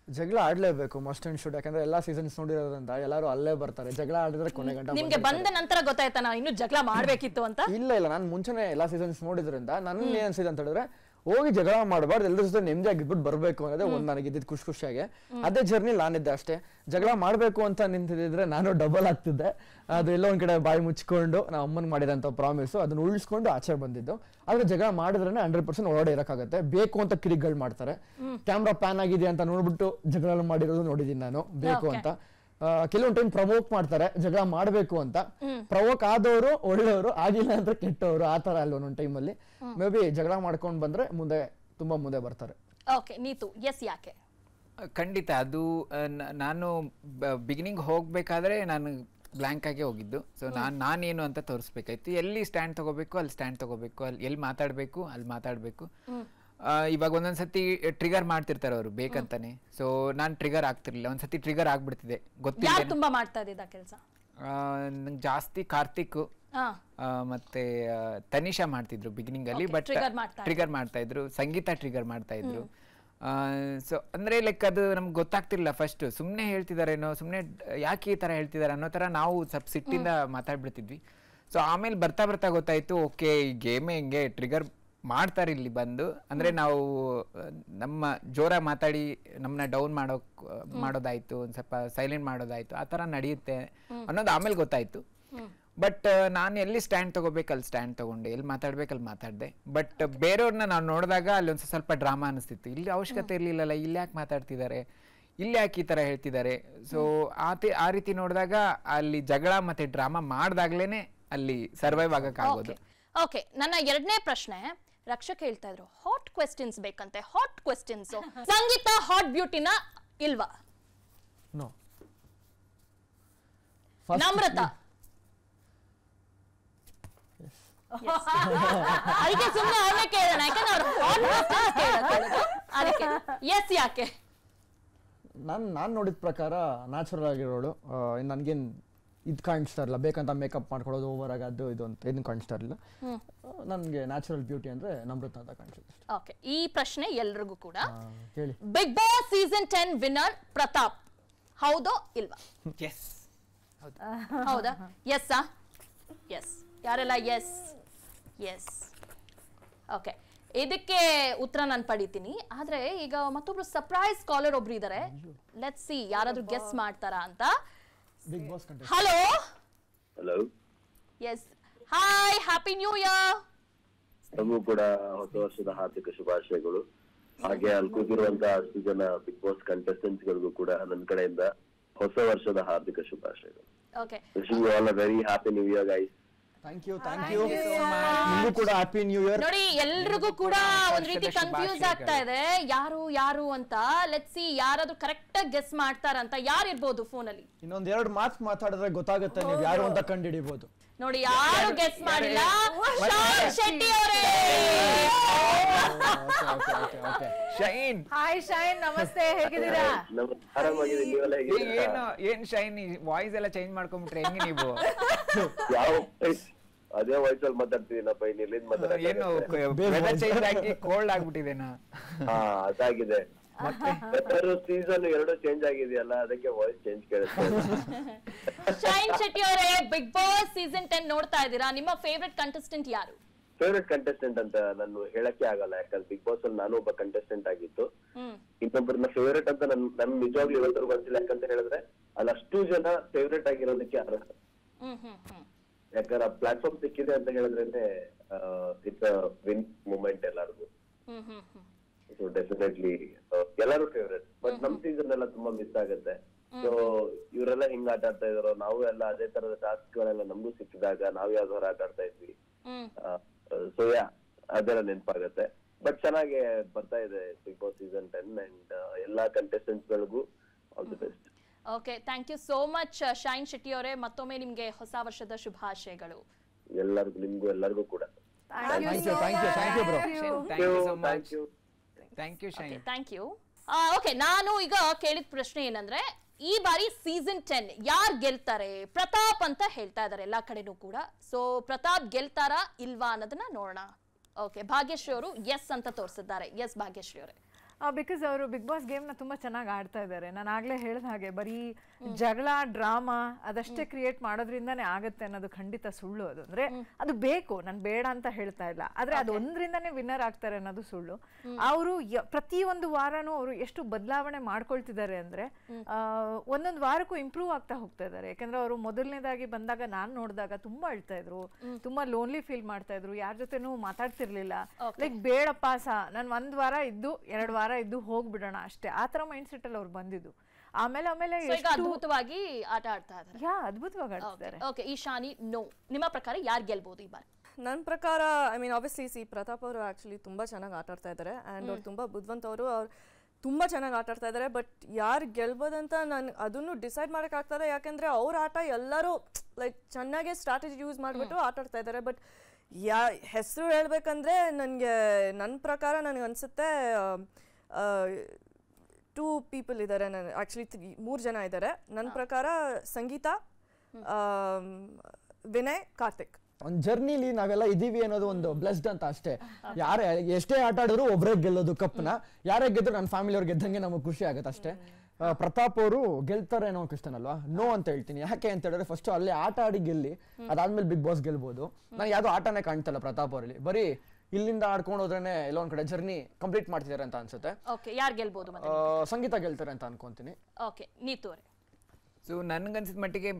ಜಗಳ ಆಡ್ಲೇಬೇಕು, ಮಸ್ಟ್ ಅಂಡ್ ಶುಡ್. ಯಾಕಂದ್ರೆ ಎಲ್ಲಾ ಸೀಸನ್ಸ್ ನೋಡಿರೋದ್ರಿಂದ ಎಲ್ಲರೂ ಅಲ್ಲೇ ಬರ್ತಾರೆ. ಜಗಳ ಆಡಿದ್ರೆ ಕೊನೆ ಗಂಟ. ನಿಮ್ಗೆ ಬಂದ ನಂತರ ಗೊತ್ತಾಯ್ತಾ ನಾವು ಇನ್ನು ಜಗಳ ಮಾಡ್ಬೇಕಿತ್ತು ಅಂತ? ಇಲ್ಲ ನಾನು ಮುಂಚೆನೆ ಎಲ್ಲಾ ಸೀಸನ್ಸ್ ನೋಡಿದ್ರಿಂದ ನನ್ನ ಏನ್ ಅನ್ಸಿದೆ ಅಂತ ಹೇಳಿದ್ರೆ, ಹೋಗಿ ಜಗಳ ಮಾಡಬಾರ್ದು, ಎಲ್ಲರ ಜೊತೆ ನೆಮ್ಮದಿಯಾಗಿದ್ಬಿಟ್ಟು ಬರ್ಬೇಕು ಅನ್ನೋದೇ ಒಂದು ನನಗೆ ಇದ್ದಿದ್ದು ಖುಷಿಯಾಗಿ. ಅದೇ ಜರ್ನಿ ನಾನಿದ್ದೆ ಅಷ್ಟೇ. ಜಗಳ ಮಾಡ್ಬೇಕು ಅಂತ ನಿಂತಿದ್ರೆ ನಾನು ಡಬಲ್ ಆಗ್ತಿದ್ದೆ. ಅದು ಎಲ್ಲೋ ಒಂದ್ ಕಡೆ ಬಾಯಿ ಮುಚ್ಕೊಂಡು ನಾವು ಅಮ್ಮನ್ ಮಾಡಿದಂತ ಪ್ರಾಮಿಸು ಅದನ್ನ ಉಳಿಸ್ಕೊಂಡು ಆಚೆ ಬಂದಿದ್ದು. ಆದ್ರೆ ಜಗಳ ಮಾಡಿದ್ರೆ 100% ಒಳಗಡೆ ಇರಕ್ಕಾಗತ್ತೆ. ಬೇಕು ಅಂತ ಕಿರಿಗಳು ಮಾಡ್ತಾರೆ. ಕ್ಯಾಮ್ರಾ ಪ್ಯಾನ್ ಆಗಿದೆ ಅಂತ ನೋಡ್ಬಿಟ್ಟು ಜಗಳ ಮಾಡಿರೋದು ನೋಡಿದೀನಿ ನಾನು, ಬೇಕು ಅಂತ. ಕೆಲವೊಂದು ಟೈಮ್ ಪ್ರವೋಕ್ ಮಾಡ್ತಾರೆ ಜಗಳ ಮಾಡ್ಬೇಕು ಅಂತ. ಪ್ರವೋಕ್ ಆದವರು ಒಳ್ಳೆಯವರು, ಆಗಿಲ್ಲ ಅಂದ್ರೆ ಕೆಟ್ಟವರು, ಆ ತರ ಅಲ್ಲ ಒಂದೊಂದು ಟೈಮಲ್ಲಿ. ಮೇ ಬಿ ಜಗಳ ಮಾಡ್ಕೊಂಡು ಬಂದ್ರೆ ತುಂಬಾ ಮುಂದೆ ಬರ್ತಾರೆ. ಓಕೆ ನೀತು ಎಸ್ ಯಾಕೆ? ಖಂಡಿತ ಅದು ನಾನು ಬಿಗಿನಿಂಗ್ ಹೋಗ್ಬೇಕಾದ್ರೆ ನಾನು ಬ್ಲ್ಯಾಂಕ್ ಆಗಿ ಹೋಗಿದ್ದು. ಸೊ ನಾನೇನು ಅಂತ ತೋರಿಸ್ಬೇಕಾಯ್ತು. ಎಲ್ಲಿ ಸ್ಟ್ಯಾಂಡ್ ತಗೋಬೇಕು ಅಲ್ಲಿ ಸ್ಟ್ಯಾಂಡ್ ತಗೋಬೇಕು, ಅಲ್ಲಿ ಎಲ್ಲಿ ಮಾತಾಡಬೇಕು ಅಲ್ಲಿ ಮಾತಾಡಬೇಕು. ಇವಾಗ ಒಂದೊಂದ್ಸತಿ ಟ್ರಿಗರ್ ಮಾಡ್ತಿರ್ತಾರೆ ಅವರು ಬೇಕಂತಾನೆ. ಸೊ ನಾನು ಟ್ರಿಗರ್ ಆಗ್ತಿರ್ಲಿಲ್ಲ, ಒಂದ್ಸತಿ ಟ್ರಿಗರ್ ಆಗ್ಬಿಡ್ತಿದೆ. ಗೊತ್ತಿಲ್ಲ ತುಂಬಾ ಮಾಡ್ತಾ ಇದ್ದ ಕೆಲಸ ನಂಗೆ ಜಾಸ್ತಿ ಕಾರ್ತಿಕ್ ಮತ್ತೆ ತನಿಷಾ ಮಾಡ್ತಿದ್ರು ಬಿಗಿನಿಂಗ್ ಅಲ್ಲಿ. ಬಟ್ ಟ್ರಿಗರ್ ಮಾಡ್ತಾ ಇದ್ರು, ಸಂಗೀತ ಟ್ರಿಗರ್ ಮಾಡ್ತಾ ಇದ್ರು. ಸೊ ಅಂದ್ರೆ ಲೈಕ್ ಅದು ನಮ್ಗೆ ಗೊತ್ತಾಗ್ತಿರ್ಲಿಲ್ಲ ಫಸ್ಟ್. ಸುಮ್ಮನೆ ಹೇಳ್ತಿದಾರೇನೋ, ಸುಮ್ಮನೆ ಯಾಕೆ ಈ ತರ ಹೇಳ್ತಿದಾರೆ ಅನ್ನೋ ತರ ನಾವು ಸ್ವಲ್ಪ ಸಿಟ್ಟಿಂದ ಮಾತಾಡ್ಬಿಡ್ತಿದ್ವಿ. ಸೊ ಆಮೇಲೆ ಬರ್ತಾ ಬರ್ತಾ ಗೊತ್ತಾಯ್ತು, ಓಕೆ ಈ ಗೇಮೇ ಹಿಂಗೆ ಟ್ರಿಗರ್ ಮಾಡ್ತಾರೆ ಇಲ್ಲಿ ಬಂದು. ಅಂದ್ರೆ ನಾವು ನಮ್ಮ ಜೋರಾಗಿ ಮಾತಾಡಿ ನಮ್ಮನ್ನ ಡೌನ್ ಮಾಡೋದಾಯ್ತು, ಒಂದ್ ಸ್ವಲ್ಪ ಸೈಲೆಂಟ್ ಮಾಡೋದಾಯ್ತು, ಆ ತರ ನಡೆಯುತ್ತೆ ಅನ್ನೋದು ಆಮೇಲೆ ಗೊತ್ತಾಯ್ತು. ಬಟ್ ನಾನು ಎಲ್ಲಿ ಸ್ಟ್ಯಾಂಡ್ ತಗೋಬೇಕು ಅಲ್ಲಿ ಸ್ಟ್ಯಾಂಡ್ ತಗೊಂಡೆ, ಎಲ್ಲಿ ಮಾತಾಡ್ಬೇಕು ಅಲ್ಲಿ ಮಾತಾಡ್ದೆ. ಬಟ್ ಬೇರೆಯವ್ರನ್ನ ನಾವು ನೋಡಿದಾಗ ಅಲ್ಲಿ ಒಂದ್ ಸ್ವಲ್ಪ ಡ್ರಾಮಾ ಅನಿಸ್ತಿತ್ತು. ಇಲ್ಲಿ ಅವಶ್ಯಕತೆ ಇರ್ಲಿಲ್ಲಲ್ಲ, ಇಲ್ಲಿ ಯಾಕೆ ಮಾತಾಡ್ತಿದ್ದಾರೆ, ಇಲ್ಲಿ ಯಾಕೆ ಈ ತರ ಹೇಳ್ತಿದ್ದಾರೆ. ಸೊ ಆ ರೀತಿ ನೋಡಿದಾಗ ಅಲ್ಲಿ ಜಗಳ ಮತ್ತೆ ಡ್ರಾಮಾ ಮಾಡ್ದಾಗ್ಲೇನೆ ಅಲ್ಲಿ ಸರ್ವೈವ್ ಆಗಕ್ಕಾಗೋದು. ಓಕೆ, ನನ್ನ ಎರಡನೇ ಪ್ರಶ್ನೆ, ರಕ್ಷಕ್ ಹೇಳ್ತಾ ಇದ್ರು ಹಾಟ್ ಕ್ವೆಶ್ಚನ್ಸ್ ಬೇಕಂತೆ. ಹಾಟ್ ಕ್ವೆಶ್ಚನ್ಸ್ ಸಂಗೀತ ಹಾಟ್ ಬ್ಯೂಟಿನ ಇಲ್ವಾ? ನೋ. ನಮ್ರತಾ ಅದಕ್ಕೆ ಸುಮ್ಮನೆ ಅವನೇ ಕೇಳೋಣ, ಯಾಕಂದ್ರೆ ಅವ್ರು ಹಾಟ್ ಕ್ವೆಶ್ಚನ್ಸ್ ಅದಕ್ಕೆ ಎಸ್ ಯಾಕೆ? ನಾನು ನೋಡಿದ ಪ್ರಕಾರ ನ್ಯಾಚುರಲ್ ಆಗಿರೋಳು. ನನ್ಗೇನ್ ಇದು ಕಾಣಿಸ್ತಾ ಇರಲಿಲ್ಲ, ಬೇಕಂತ ಮೇಕಪ್ ಮಾಡ್ಕೊಳ್ಳೋದು ಓವರ್ ಆಗಿ ಅದು ಇದು ಅಂತ ಏನು ಕಾಣಿಸ್ತಾ ಇರಲಿಲ್ಲ. ನನಗೆ ನ್ಯಾಚುರಲ್ ಬ್ಯೂಟಿ ಅಂದ್ರೆ ನಮ್ರತಾ ಅಂತ ಕಾಣಿಸುತ್ತೆ. ಓಕೆ, ಈ ಪ್ರಶ್ನೆ ಎಲ್ರಿಗೂ ಕೂಡ. ಹೇಳಿ, Bigg Boss season 10 winner Pratap, ಹೌದೋ ಇಲ್ವಾ? ಎಸ್. ಹೌದಾ? Yes yes. ಯಾರೆಲ್ಲ ಎಸ್ ಎಸ್? ಓಕೆ, ಇದಕ್ಕೆ ಉತ್ತರ ನಾನು ಪಡಿತೀನಿ. ಆದ್ರೆ ಈಗ ಮತ್ತೊಬ್ರು ಸರ್ಪ್ರೈಸ್ ಕಾಲರ್ ಒಬ್ರು ಇದಾರೆ. ಲೆಟ್ಸ್ ಸಿ ಯಾರಾದ್ರೂ ಗೆಸ್ ಮಾಡ್ತಾರಾ ಅಂತ. Bigg Boss contestant. Hello. Hello. Yes, hi, happy new year. ನಮಗೂ ಕೂಡ ಹೊಸ ವರ್ಷದ ಹಾರ್ದಿಕ ಶುಭಾಶಯಗಳು. ಹಾಗೆ ಅಲ್ಲಿ ಕೂತಿರುವಂತಹ ಅಷ್ಟು ಜನ ಬಿಗ್ ಬಾಸ್ ಕಂಟೆಸ್ಟೆಂಟ್ಸ್ ಗಳಿಗೂ ಕೂಡ ನನ್ನ ಕಡೆಯಿಂದ ಹೊಸ ವರ್ಷದ ಹಾರ್ದಿಕ ಶುಭಾಶಯಗಳು. Okay, wishing you all a very happy new year guys. Thank you ನಿಮಗೂ ಕೂಡ ಹ್ಯಾಪಿ ನ್ಯೂ ಇಯರ್. ನೋಡಿ, ಎಲ್ರಿಗೂ ಕೂಡ ಒಂದ್ ರೀತಿ ಕನ್ಫ್ಯೂಸ್ ಆಗ್ತಾ ಇದೆ ಯಾರು ಅಂತ. ಲೆಟ್ಸ್ ಸಿ ಯಾರಾದ್ರೂ ಕರೆಕ್ಟ್ ಆಗಿ ಗೆಸ್ ಮಾಡ್ತಾರಂತ. ಯಾರು ಇರ್ಬೋದು ಫೋನ್ ಅಲ್ಲಿ? ಇನ್ನೊಂದ್ 2 ಮಾತು ಮಾತಾಡಿದ್ರೆ ಗೊತ್ತಾಗುತ್ತೆ ನೀವು ಯಾರು ಅಂತ ಕಂಡುಹಿಡಿಬಹುದು. ನೋಡಿ, ಯಾರು ಗೆಸ್ ಮಾಡಿಲ್ಲ. ಶಾನ್ ಶೆಟ್ಟಿ ಅವರೇ. ಶೈನ್, ಹಾಯ್ ಶೈನ್, ನಮಸ್ತೆ, ಹೇಗಿದ್ದೀರಾ? ಆರಾಮಾಗಿದ್ದೀನಿ, ನೀವೆಲ್ಲ ಹೇಗಿದ್ದೀರಾ? ಏನ್ ಶೈನ್ ವಾಯ್ಸ್ ಎಲ್ಲ ಚೇಂಜ್ ಮಾಡ್ಕೊಂಡ್ಬಿಟ್ರೆ ಹೆಂಗೆ ನೀವು? ಯಾವ ಅದೇ ವಯಸ್ಸಲ್ಲಿ ಮಾತಾಡ್ತಿದ್ದೀನಪ್ಪ, ಇನ್ನು ಎಲ್ಲಿಂದ ಮಾತಾಡ್ತೀನಿ? ಏನು ವೆದರ್ ಚೇಂಜ್ ಆಗಿ ಕೋಲ್ಡ್ ಆಗ್ಬಿಟ್ಟಿದೇನಾ? ಹಾ, ಅದಾಗಿದೆ. ಸೀಸನ್ 2 ಚೇಂಜ್ ಆಗಿದೆಯಲ್ಲ, ಅದಕ್ಕೆ ವಾಯ್ಸ್ ಚೇಂಜ್ ಕೇಳುತ್ತೆ. ಶೈನ್ ಶೆಟ್ಟಿ ಅವರೇ, ಬಿಗ್ ಬಾಸ್ ಸೀಸನ್ 10 ನೋಡ್ತಾ ಇದ್ದೀರಾ. ನಿಮ್ಮ ಫೇವರೇಟ್ ಕಂಟೆಸ್ಟೆಂಟ್ ಯಾರು? ಫೇವರೇಟ್ ಕಂಟೆಸ್ಟೆಂಟ್ ಅಂತ ನಾನು ಹೇಳಕ್ಕೆ ಆಗಲ್ಲ, ಯಾಕಂದ್ರೆ ಬಿಗ್ ಬಾಸ್ ಅಲ್ಲಿ ನಾನು ಒಬ್ಬ ಕಂಟೆಸ್ಟೆಂಟ್ ಆಗಿತ್ತು. ಇನ್ನೊಬ್ಬರನ್ನ ಫೇವರೇಟ್ ಅಂತ ನನ್ ನಿಜವಾಗ್ಲೂ ಇವತ್ತರೆಗೂ ಗೊತ್ತಿಲ್ಲ. ಯಾಕಂತ ಹೇಳಿದ್ರೆ ಅಲ್ಲಿ ಅಷ್ಟು ಜನ ಫೇವರೇಟ್ ಆಗಿರೋದಕ್ಕೆ ಅರ್ಹ. ಯಾಕಂದ್ರೆ ಆ ಪ್ಲಾಟ್ಫಾರ್ಮ್ ಸಿಕ್ಕಿದೆ ಅಂತ ಹೇಳಿದ್ರೆ ಇಟ್ಸ್ ಅ ವಿನ್ ಮೂಮೆಂಟ್ ಎಲ್ಲರಿಗೂ. ಸೊ ಡೆಫಿನೆಟ್ಲಿ ಎಲ್ಲರೂ ಫೇವರೇಟ್. ಆಟ ಆಡ್ತಾ ಇದಾರೋ, ನಾವು ಎಲ್ಲ ಅದೇ ತರದ ಟಾಸ್ಕ್ ಗಳೆಲ್ಲ ನಮಗೂ ಸಿಕ್ಕಿದಾಗ ನಾವು ಯಾವ್ದಾದ್ರು ಆಟ ಆಡ್ತಾ ಇದ್ವಿ. ಸೊ ಅದೆಲ್ಲ ನೆನಪಾಗತ್ತೆ. ಬಟ್ ಚೆನ್ನಾಗಿ ಬರ್ತಾ ಇದೆ ಬಿಗ್ ಬಾಸ್ ಸೀಸನ್ 10 ಅಂಡ್ ಎಲ್ಲಾ ಕಂಟೆಸ್ಟೆಂಟ್ಸ್ ಗಳಿಗೂ all the best. Okay, thank you so much Shine Shetty ಅವರೇ. ಮತ್ತೊಮ್ಮೆ ನಿಮ್ಗೆ ಹೊಸ ವರ್ಷದ ಶುಭಾಶಯಗಳು. ಎಲ್ಲರಿಗೂ, ನಿಮ್ಗೂ ಎಲ್ಲರಿಗೂ ಕೂಡ. Thank you. ಓಕೆ, ನಾನು ಈಗ ಕೇಳಿದ ಪ್ರಶ್ನೆ ಏನಂದ್ರೆ, ಈ ಬಾರಿ ಸೀಸನ್ 10 ಯಾರು ಗೆಲ್ತಾರೆ? ಪ್ರತಾಪ್ ಅಂತ ಹೇಳ್ತಾ ಇದಾರೆ ಎಲ್ಲಾ ಕಡೆನೂ ಕೂಡ. ಸೊ ಪ್ರತಾಪ್ ಗೆಲ್ತಾರಾ ಇಲ್ವಾ ಅನ್ನೋದನ್ನ ನೋಡೋಣ. ಓಕೆ, ಭಾಗ್ಯಶ್ರೀ ಅವರು ಎಸ್ ಅಂತ ತೋರಿಸಿದ್ದಾರೆ. ಎಸ್ ಭಾಗ್ಯಶ್ರೀ ಅವರೇ. ಬಿಕಾಸ್ ಅವರು ಬಿಗ್ ಬಾಸ್ ಗೇಮ್ನ ತುಂಬ ಚೆನ್ನಾಗಿ ಆಡ್ತಾ ಇದ್ದಾರೆ. ನಾನು ಆಗಲೇ ಹೇಳಿದ ಹಾಗೆ ಬರೀ ಜಗಳ ಡ್ರಾಮಾ ಅದಷ್ಟೇ ಕ್ರಿಯೇಟ್ ಮಾಡೋದ್ರಿಂದಾನೇ ಆಗುತ್ತೆ ಅನ್ನೋದು ಖಂಡಿತ ಸುಳ್ಳು. ಅದು ಅಂದರೆ ಅದು ಬೇಕು, ನಾನು ಬೇಡ ಅಂತ ಹೇಳ್ತಾ ಇಲ್ಲ, ಆದರೆ ಅದು ಒಂದರಿಂದನೇ ವಿನ್ನರ್ ಆಗ್ತಾರೆ ಅನ್ನೋದು ಸುಳ್ಳು. ಅವರು ಪ್ರತಿಯೊಂದು ವಾರನೂ ಅವರು ಎಷ್ಟು ಬದಲಾವಣೆ ಮಾಡ್ಕೊಳ್ತಿದ್ದಾರೆ ಅಂದರೆ ಒಂದೊಂದು ವಾರಕ್ಕೂ ಇಂಪ್ರೂವ್ ಆಗ್ತಾ ಹೋಗ್ತಾ ಇದ್ದಾರೆ. ಯಾಕಂದರೆ ಅವರು ಮೊದಲನೇದಾಗಿ ಬಂದಾಗ ನಾನು ನೋಡಿದಾಗ ತುಂಬ ಅಳ್ತಾ ಇದ್ರು, ತುಂಬ ಲೋನ್ಲಿ ಫೀಲ್ ಮಾಡ್ತಾ ಇದ್ರು, ಯಾರ ಜೊತೆನೂ ಮಾತಾಡ್ತಿರ್ಲಿಲ್ಲ. ಲೈಕ್ ಬೇಡಪ್ಪ ನಾನು 1 ವಾರ ಇದ್ದು 2 ವಾರ ಇದ್ದು ಹೋಗ್ಬಿಡೋಣ ಅಷ್ಟೇ, ಆ ತರ ಮೈಂಡ್ ಸೆಟ್ ಅಲ್ಲಿ ಅವ್ರು ಬಂದಿದ್ದು. ಆಮೇಲೆ ಅದ್ಭುತವಾಗಿ ಆಟ ಆಡ್ತಾ ಇದ್ದಾರೆ. ಅದ್ಭುತವಾಗಿ ಆಡ್ತಿದ್ದಾರೆ. ಓಕೆ, ಈಶಾನಿ, ನೋ, ನಿಮ್ಮ ಪ್ರಕಾರ ಯಾರು ಗೆಲ್ಬಹುದು ಈ ಬಾರಿ? ನನ್ನ ಪ್ರಕಾರ ಐ ಮೀನ್ ಆಬ್ವಿಯಸ್ಲಿ ಪ್ರತಾಪ್ ಅವರು ಆಕ್ಚುಲಿ ತುಂಬಾ ಚೆನ್ನಾಗಿ ಆಟ ಆಡ್ತಾ ಇದ್ದಾರೆ ಅಂಡ್ ಅವ್ರು ತುಂಬಾ ಬುದ್ಧಿವಂತವರು, ಅವ್ರು ತುಂಬಾ ಚೆನ್ನಾಗಿ ಆಟ ಆಡ್ತಾ ಇದ್ದಾರೆ. ಬಟ್ ಯಾರು ಗೆಲ್ಬೋದಂತ ನಾನು ಅದನ್ನು ಡಿಸೈಡ್ ಮಾಡಕ್ ಆಗ್ತದೆ, ಯಾಕಂದ್ರೆ ಅವ್ರ ಆಟ ಎಲ್ಲರೂ ಲೈಕ್ ಚೆನ್ನಾಗಿ ಸ್ಟ್ರಾಟಜಿ ಯೂಸ್ ಮಾಡಿಬಿಟ್ಟು ಆಟ ಆಡ್ತಾ ಇದ್ದಾರೆ. ಬಟ್ ಹೆಸರು ಹೇಳ್ಬೇಕಂದ್ರೆ ನನ್ನ ಪ್ರಕಾರ ನನಗೆ ಅನ್ಸುತ್ತೆ 2 ಪೀಪಲ್ ಇದ್ದಾರೆ. ನಾನು ಆಕ್ಚುಲಿ 3 ಜನ ಇದ್ದಾರೆ ನನ್ನ ಪ್ರಕಾರ. ಸಂಗೀತ, ವಿನಯ್, ಕಾರ್ತಿಕ್. ಒಂದು ಜರ್ನಿಲಿ ನಾವೆಲ್ಲ ಇದೀವಿ ಅನ್ನೋದು ಒಂದು ಬ್ಲೆಸ್ಡ್ ಅಂತ ಅಷ್ಟೇ. ಯಾರೇ ಎಷ್ಟೇ ಆಟ ಆಡಿದ್ರು ಒಬ್ಬರೇ ಗೆಲ್ಲೋದು ಕಪ್ನ, ಯಾರೇ ಗೆದ್ರು ನನ್ನ ಫ್ಯಾಮಿಲಿ ಅವ್ರು ಗೆದ್ದಂಗೆ ನಮಗೆ ಖುಷಿ ಆಗುತ್ತೆ ಅಷ್ಟೇ. ಪ್ರತಾಪ್ ಅವರು ಗೆಲ್ತಾರೆ ಅನ್ನೋ ಕ್ವಶನ್ ನೋ ಅಂತ ಹೇಳ್ತೀನಿ. ಯಾಕೆ ಅಂತ ಹೇಳಿದ್ರೆ ಫಸ್ಟ್ ಅಲ್ಲಿ ಆಟ ಆಡಿ ಗೆಲ್ಲಿ, ಅದಾದ್ಮೇಲೆ ಬಿಗ್ ಬಾಸ್ ಗೆಲ್ಬಹುದು. ನಾನು ಯಾವ್ದು ಆಟನೇ ಕಾಣ್ತಲ್ಲ ಪ್ರತಾಪ್ ಅವರಲ್ಲಿ, ಬರೀ ಇಲ್ಲಿಂದ ಆಡ್ಕೊಂಡು ಹೋದ್ರೇನೆ ಎಲ್ಲೋ ಒಂದ್ ಕಡೆ ಜರ್ನಿ ಕಂಪ್ಲೀಟ್ ಮಾಡ್ತಿದ್ದಾರೆ ಅಂತ ಅನ್ಸುತ್ತೆ. ಯಾರು ಗೆಲ್ಬಹುದು? ಸಂಗೀತ ಗೆಲ್ತಾರೆ ಅಂತ ಅನ್ಕೊಂತೀನಿ. ಸೊ ನನ್ಗನ್ಸಿದ ಮಟ್ಟಿಗೆ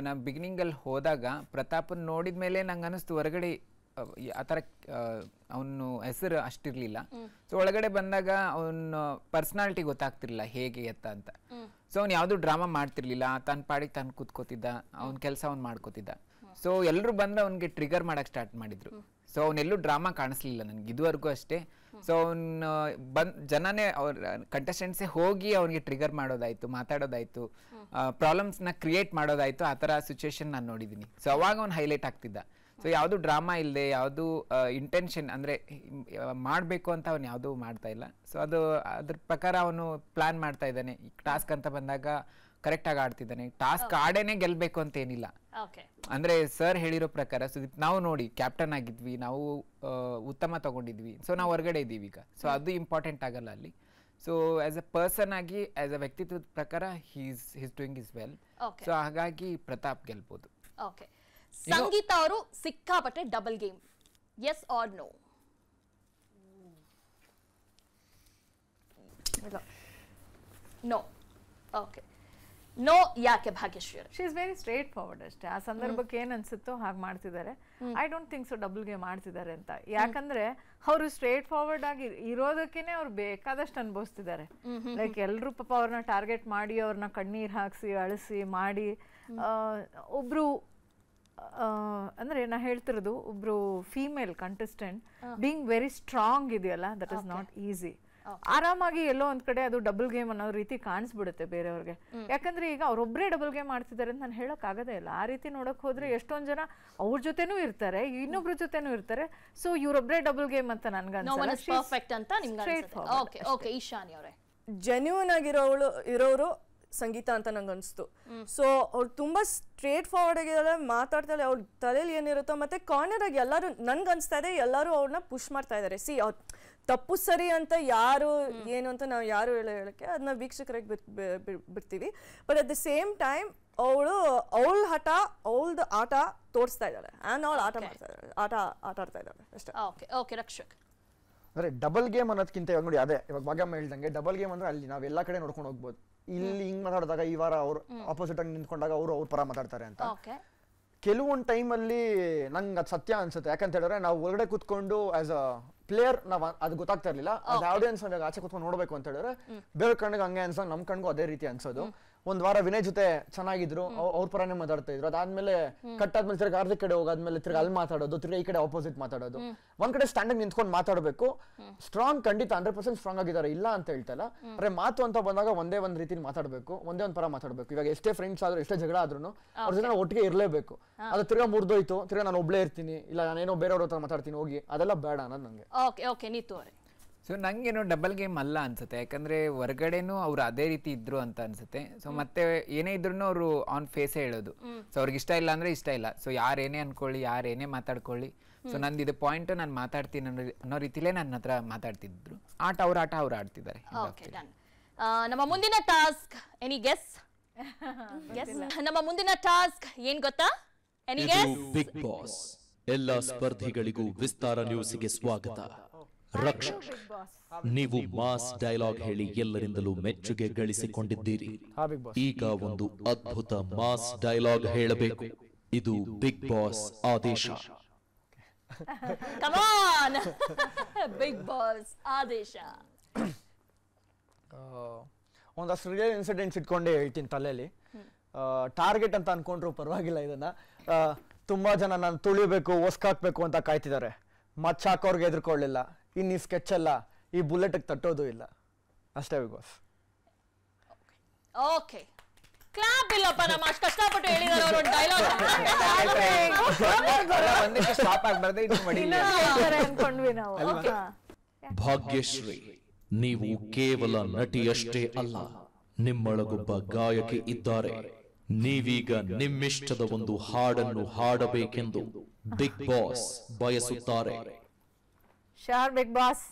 ನಾ ಬಿಗಿನಿಂಗ್ ಅಲ್ಲಿ ಹೋದಾಗ ಪ್ರತಾಪನ್ ನೋಡಿದ್ಮೇಲೆ ನಂಗೆ ಅನಿಸ್ತು ಹೊರಗಡೆ ಆ ಥರ ಅವನು ಹೆಸರು ಅಷ್ಟಿರ್ಲಿಲ್ಲ. ಸೊ ಒಳಗಡೆ ಬಂದಾಗ ಅವನ ಪರ್ಸನಾಲಿಟಿ ಗೊತ್ತಾಗ್ತಿರ್ಲಿಲ್ಲ ಹೇಗೆ ಎತ್ತ ಅಂತ. ಸೊ ಅವ್ನು ಯಾವ್ದು ಡ್ರಾಮಾ ಮಾಡ್ತಿರ್ಲಿಲ್ಲ, ತನ್ನ ಪಾಡಿಗೆ ತಾನು ಕೂತ್ಕೋತಿದ್ದ, ಅವ್ನ ಕೆಲಸ ಅವ್ನು ಮಾಡ್ಕೋತಿದ್ದ. ಸೊ ಎಲ್ಲರೂ ಬಂದು ಅವ್ನಿಗೆ ಟ್ರಿಗರ್ ಮಾಡಕ್ ಸ್ಟಾರ್ಟ್ ಮಾಡಿದ್ರು. ಸೊ ಅವನೆಲ್ಲೂ ಡ್ರಾಮಾ ಕಾಣಿಸ್ಲಿಲ್ಲ ನನಗೆ ಇದುವರೆಗೂ ಅಷ್ಟೇ. ಸೊ ಅವನು ಜನನೇ ಅವ್ರ ಕಂಟೆಸ್ಟೆಂಟ್ಸೇ ಹೋಗಿ ಅವನಿಗೆ ಟ್ರಿಗರ್ ಮಾಡೋದಾಯ್ತು, ಮಾತಾಡೋದಾಯ್ತು, ಪ್ರಾಬ್ಲಮ್ಸ್ನ ಕ್ರಿಯೇಟ್ ಮಾಡೋದಾಯ್ತು, ಆ ಥರ ಸಿಚುವೇಶನ್ ನಾನು ನೋಡಿದ್ದೀನಿ. ಸೊ ಅವಾಗ ಅವ್ನು ಹೈಲೈಟ್ ಆಗ್ತಿದ್ದ. ಸೊ ಯಾವುದು ಡ್ರಾಮಾ ಇಲ್ಲದೆ, ಯಾವುದು ಇಂಟೆನ್ಷನ್ ಅಂದರೆ ಮಾಡಬೇಕು ಅಂತ ಅವನು ಯಾವುದೂ ಮಾಡ್ತಾ ಇಲ್ಲ. ಸೊ ಅದ್ರ ಪ್ರಕಾರ ಅವನು ಪ್ಲಾನ್ ಮಾಡ್ತಾ ಇದ್ದಾನೆ. ಟಾಸ್ಕ್ ಅಂತ ಬಂದಾಗ ಕರೆಕ್ಟಾಗಿ ಆಡ್ತಿದ್ದಾನೆ. ಟಾಸ್ಕ್ ಆಡೇನೆ ಗೆಲ್ಬೇಕು ಅಂತ ಏನಿಲ್ಲ. ಅಂದ್ರೆ ಸರ್ ಹೇಳಿರೋ ಪ್ರಕಾರ ನಾವು ನೋಡಿ ಕ್ಯಾಪ್ಟನ್ ಆಗಿದ್ವಿ, ನಾವು ಉತ್ತಮ ತಗೊಂಡಿದ್ವಿ, ಸೊ ನಾವು ಹೊರಗಡೆ ಇದ್ದೀವಿ ಈಗ. ಸೊ ಅದು ಇಂಪಾರ್ಟೆಂಟ್ ಆಗಲ್ಲ ಅಲ್ಲಿ. ಸೊ ಆಸ್ ಎ ಪರ್ಸನ್ ಆಗಿ, ಆಸ್ ಎ ವ್ಯಕ್ತಿತ್ವದ ಪ್ರಕಾರ he's doing is well. So ಹಾಗಾಗಿ ಪ್ರತಾಪ್ ಗೆಲ್ಬಹುದು. ಸಂಗೀತ ಅವರು ಸಿಕ್ಕಾಪಟ್ಟೆ double game, yes or no? No. Okay, no. ಯಾಕೆ Bhagyashree? She is very straightforward ಅಷ್ಟೇ. ಆ ಸಂದರ್ಭಕ್ಕೆ ಏನ್ ಅನ್ಸುತ್ತೋ ಹಾಗೆ ಮಾಡ್ತಿದ್ದಾರೆ. I don't think so double game ಮಾಡ್ತಿದ್ದಾರೆ ಅಂತ. ಯಾಕಂದ್ರೆ ಅವರು ಸ್ಟ್ರೇಟ್ ಫಾರ್ವರ್ಡ್ ಆಗಿ ಇರೋದಕ್ಕೇನೆ ಅವ್ರು ಬೇಕಾದಷ್ಟು ಅನುಭವಿಸ್ತಿದ್ದಾರೆ. ಲೈಕ್ ಎಲ್ರು ಪಾಪ ಅವ್ರನ್ನ ಟಾರ್ಗೆಟ್ ಮಾಡಿ, ಅವ್ರನ್ನ ಕಣ್ಣೀರ್ ಹಾಕ್ಸಿ ಅಳಿಸಿ ಮಾಡಿ, ಒಬ್ರು ಅಂದ್ರೆ ನಾ ಹೇಳ್ತಿರೋದು ಒಬ್ರು female contestant being very strong ಇದೆಯಲ್ಲ, ದಟ್ ಇಸ್ ನಾಟ್ ಈಸಿ. ಆರಾಮಾಗಿ ಎಲ್ಲೋ ಒಂದ್ ಕಡೆ ಅದು ಡಬಲ್ ಗೇಮ್ ಅನ್ನೋ ರೀತಿ ಕಾಣಿಸ್ಬಿಡುತ್ತೆ ಬೇರೆಯವ್ರಿಗೆ. ಯಾಕಂದ್ರೆ ಈಗ ಅವ್ರೊಬ್ರೇ ಡಬಲ್ ಗೇಮ್ ಮಾಡ್ತಿದ್ದಾರೆ ಅಂತ ನಾನು ಹೇಳಕ್ ಆಗದೇ ಇಲ್ಲ. ಆ ರೀತಿ ನೋಡಕ್ ಹೋದ್ರೆ ಎಷ್ಟೊಂದ್ ಜನ ಅವ್ರ ಜೊತೆನೂ ಇರ್ತಾರೆ, ಇನ್ನೊಬ್ರ ಜೊತೆನೂ ಇರ್ತಾರೆ. ಸೊ ಇವ್ರೊಬ್ರೇ ಡಬಲ್ ಗೇಮ್ ಅಂತ ಈಶಾನಿ ಜೆನ್ಯೂನ್ ಇರೋರು ಸಂಗೀತ ಅಂತ ನಂಗೆ ಅನಿಸ್ತು. ಸೊ ಅವ್ರು ತುಂಬಾ ಸ್ಟ್ರೇಟ್ ಫಾರ್ವರ್ಡ್ ಆಗಿದ್ದಾರೆ, ಮಾತಾಡ್ತಾಳೆ, ಅವ್ರ ತಲೆಯಲ್ಲಿ ಏನಿರುತ್ತೋ. ಮತ್ತೆ ಕಾರ್ನರ್ ಆಗಿ ಎಲ್ಲರೂ ನನ್ಗೆ ಅನಿಸ್ತಾ ಇದೆ ಎಲ್ಲರೂ ಅವ್ರನ್ನ ಪುಷ್ ಮಾಡ್ತಾ ಇದ್ದಾರೆ. ಅವ್ರು ತಪ್ಪು ಸರಿ ಅಂತ ಯಾರು ಏನು ಅಂತ ನಾವು ಯಾರು ಹೇಳಕ್ಕೆ ಅದನ್ನ ವೀಕ್ಷಕರಿಗೆ ಬಿಡ್ತೀವಿ. But at the same time ಅವಳ ಹಠ, ಅವಳದು ಆಟ ತೋರಿಸ್ತಾ ಇದ್ದಾಳೆ ಆ್ಯಂಡ್ ಅವಳು ಆಟ ಮಾಡ್ತಾ ಇದ್ದಾಳೆ, ಆಟ ಆಡ್ತಾ ಇದ್ದಾಳೆ ಅಷ್ಟೇ. ರಕ್ಷಕ್, ಅಂದ್ರೆ ಡಬಲ್ ಗೇಮ್ ಅನ್ನೋದಕ್ಕಿಂತ ಇವಾಗ ನೋಡಿ, ಅದೇ ಇವಾಗ ಭಾಗ್ಯಮ್ಮ ಹೇಳ್ದಂಗೆ ಡಬಲ್ ಗೇಮ್ ಅಂದ್ರೆ ಅಲ್ಲಿ ನಾವ್ ಎಲ್ಲಾ ಕಡೆ ನೋಡ್ಕೊಂಡು ಹೋಗ್ಬೋದು. ಇಲ್ಲಿ ಹಿಂಗ್ ಮಾತಾಡಿದಾಗ ಈ ವಾರ ಅವ್ರು ಆಪೋಸಿಟ್ ಆಗಿ ನಿಂತ್ಕೊಂಡಾಗ ಅವ್ರ ಪರ ಮಾತಾಡ್ತಾರೆ ಅಂತ. ಕೆಲವೊಂದು ಟೈಮಲ್ಲಿ ನಂಗೆ ಅದು ಸತ್ಯ ಅನ್ಸುತ್ತೆ. ಯಾಕಂತ ಹೇಳಿದ್ರೆ ನಾವು ಹೊರಗಡೆ ಕೂತ್ಕೊಂಡು ಆಸ್ ಅ ಪ್ಲೇಯರ್ ನಾವ್ ಅದು ಗೊತ್ತಾಗ್ತಾ ಇರ್ಲಿಲ್ಲ. ಆಸ್ ಆಡಿಯನ್ಸ್ ಆಚೆ ಕೂತ್ಕೊಂಡು ನೋಡ್ಬೇಕು ಅಂತ ಹೇಳಿದ್ರೆ ಬೇರೆ ಕಣ್ಣಿಗೆ ಹಂಗೆ ಅನ್ಸೋ, ನಮ್ ಕಣ್ಗೂ ಅದೇ ರೀತಿ ಅನ್ಸೋದು. ಒಂದ್ ವಾರ ವಿನಯ್ ಜೊತೆ ಚೆನ್ನಾಗಿದ್ರು, ಅವ್ರ ಪರನೇ ಮಾತಾಡ್ತಾ ಇದ್ರು. ಅದಾದ್ಮೇಲೆ ಕಟ್ ಆದ್ಮೇಲೆ ತಿರ್ಗಿ ಅರ್ಧ ಕಡೆ ಹೋಗಾದ್ಮೇಲೆ ತಿರ್ಗಿ ಅಲ್ಲಿ ಮಾತಾಡೋದು, ತಿರ್ಗಿ ಈ ಕಡೆ ಆಪೋಸಿಟ್ ಮಾತಾಡೋದು. ಒಂದ್ ಕಡೆ ಸ್ಟ್ಯಾಂಡಾಗಿ ನಿಂತ್ಕೊಂಡು ಮಾತಾಡಬೇಕು. ಸ್ಟ್ರಾಂಗ್ ಖಂಡಿತ 100% ಸ್ಟ್ರಾಂಗ್ ಆಗಿದ್ದಾರೆ, ಇಲ್ಲ ಅಂತ ಹೇಳ್ತಾ ಇಲ್ಲ. ಆದ್ರೆ ಮಾತು ಅಂತ ಬಂದಾಗ ಒಂದೇ ಒಂದ್ ರೀತಿ ಮಾತಾಡ್ಬೇಕು, ಒಂದೇ ಒಂದ್ ಪರ ಮಾತಾಡ್ಬೇಕು. ಇವಾಗ ಎಷ್ಟೇ ಫ್ರೆಂಡ್ಸ್ ಆದ್ರೂ ಎಷ್ಟೇ ಜಗಳ ಆದ್ರೂ ಅವ್ರ ಜೊತೆ ಒಟ್ಟಿಗೆ ಇರ್ಲೇಬೇಕು. ಅದು ತಿರ್ಗಾ ಮುರಿದೋಯ್ತು, ತಿರ್ಗಾ ನಾನು ಒಬ್ಳೇ ಇರ್ತೀನಿ, ಇಲ್ಲ ನಾನೇನೋ ಬೇರೆಯವ್ರ ಹತ್ರ ಮಾತಾಡ್ತೀನಿ ಹೋಗಿ, ಅದೆಲ್ಲ ಬೇಡ ಅನ್ನೋದು ನಂಗೆ. ಓಕೆ ನೀತು ಅವರೇ. ಸೊ ನಂಗೇನೋ ಡಬಲ್ ಗೇಮ್ ಅಲ್ಲ ಅನ್ಸುತ್ತೆ, ಯಾಕಂದ್ರೆ ಹೊರಗಡೆನೂ ಅವ್ರು ಅದೇ ರೀತಿ ಇದ್ರು ಅಂತ ಅನ್ಸುತ್ತೆ. ಸೊ ಮತ್ತೆ ಏನೇ ಇದ್ರು ಅವರು ಆನ್ ಫೇಸೇ ಹೇಳೋದು. ಸೊ ಅವ್ರಿಗೆ ಇಷ್ಟ ಇಲ್ಲ ಅಂದ್ರೆ ಇಷ್ಟ ಇಲ್ಲ. ಸೊ ಯಾರೇನೇ ಅನ್ಕೊಳ್ಳಿ, ಯಾರೇನೇ ಮಾತಾಡ್ಕೊಳ್ಳಿ, ಸೊ ನಂದು ಇದು ಪಾಯಿಂಟ್ ನಾನು ಮಾತಾಡ್ತೀನಿ ಅನ್ನೋ ರೀತಿಲೇ ನನ್ನ ಹತ್ರ ಮಾತಾಡ್ತಿದ್ರು. ಅವ್ರ ಆಟ ಅವ್ರು ಆಡ್ತಿದ್ದಾರೆ. ನಮ್ಮ ಮುಂದಿನ ಟಾಸ್ಕ್ ಎನಿ ಗೆಸ್? ನಮ್ಮ ಮುಂದಿನ ಟಾಸ್ಕ್ ಏನ್ ಗೊತ್ತಾ? Any guess? Bigg Boss. ಎಲ್ಲ ಸ್ಪರ್ಧಿಗಳಿಗೂ ವಿಸ್ತಾರ ನ್ಯೂಸ್ಗೆ ಸ್ವಾಗತ. ರಕ್ಷಕ್, ನೀವು ಮಾಸ್ ಡೈಲಾಗ್ ಹೇಳಿ ಎಲ್ಲರಿಂದಲೂ ಮೆಚ್ಚುಗೆ ಗಳಿಸಿಕೊಂಡಿದ್ದೀರಿ. ಈಗ ಒಂದು ಅದ್ಭುತ ಮಾಸ್ ಡೈಲಾಗ್ ಹೇಳಬೇಕು. ಇದು ಬಿಗ್ ಬಾಸ್ ಆದೇಶ. ಕಮ್ ಆನ್, ಬಿಗ್ ಬಾಸ್ ಆದೇಶ. ಒಂದಷ್ಟು ರಿಯಲ್ ಇನ್ಸಿಡೆಂಟ್ಸ್ ಇಟ್ಕೊಂಡೇ ಹೇಳ್ತೀನಿ ತಲೆಯಲ್ಲಿ. ಟಾರ್ಗೆಟ್ ಅಂತ ಅನ್ಕೊಂಡ್ರು ಪರವಾಗಿಲ್ಲ. ಇದನ್ನ ತುಂಬಾ ಜನ ನಾನು ತುಳಿಬೇಕು, ಒಸ್ಕಾಕ್ಬೇಕು ಅಂತ ಕಾಯ್ತಿದ್ದಾರೆ. ಮಚ್ಚಾಕೋರ್ಗೆ ಎದುರ್ಕೊಳ್ಳಿಲ್ಲ. ಇನ್ನು ಈ ಸ್ಕೆಚ್ ಅಲ್ಲ, ಈ ಬುಲೆಟ್ ತಟ್ಟೋದು ಇಲ್ಲ. ಅಷ್ಟೇ ಬಿಗ್ ಬಾಸ್. ಓಕೆ, ಕ್ಲಾಪ್ ಇಲ್ಲಪ್ಪ, ನಮ್ಮ ಅಷ್ಟು ಕಷ್ಟಪಟ್ಟು ಹೇಳಿದಾರೆ ಅವರು ಡೈಲಾಗ್. ಒಂದಕ್ಕೆ ಸ್ಟಾಪ್ ಆಗ್ಬಾರ್ದು, ಇದು ಅನ್ಕೊಂಡ್ವಿ ನಾವು. ಭಾಗ್ಯಶ್ರೀ, ನೀವು ಕೇವಲ ನಟಿಯಷ್ಟೇ ಅಲ್ಲ, ನಿಮ್ಮೊಳಗೊಬ್ಬ ಗಾಯಕಿ ಇದ್ದಾರೆ. ನೀವೀಗ ನಿಮ್ಮಿಷ್ಟದ ಒಂದು ಹಾಡನ್ನು ಹಾಡಬೇಕೆಂದು ಬಿಗ್ ಬಾಸ್ ಬಯಸುತ್ತಾರೆ. ಶಾರ್ ಬಿಗ್ ಬಾಸ್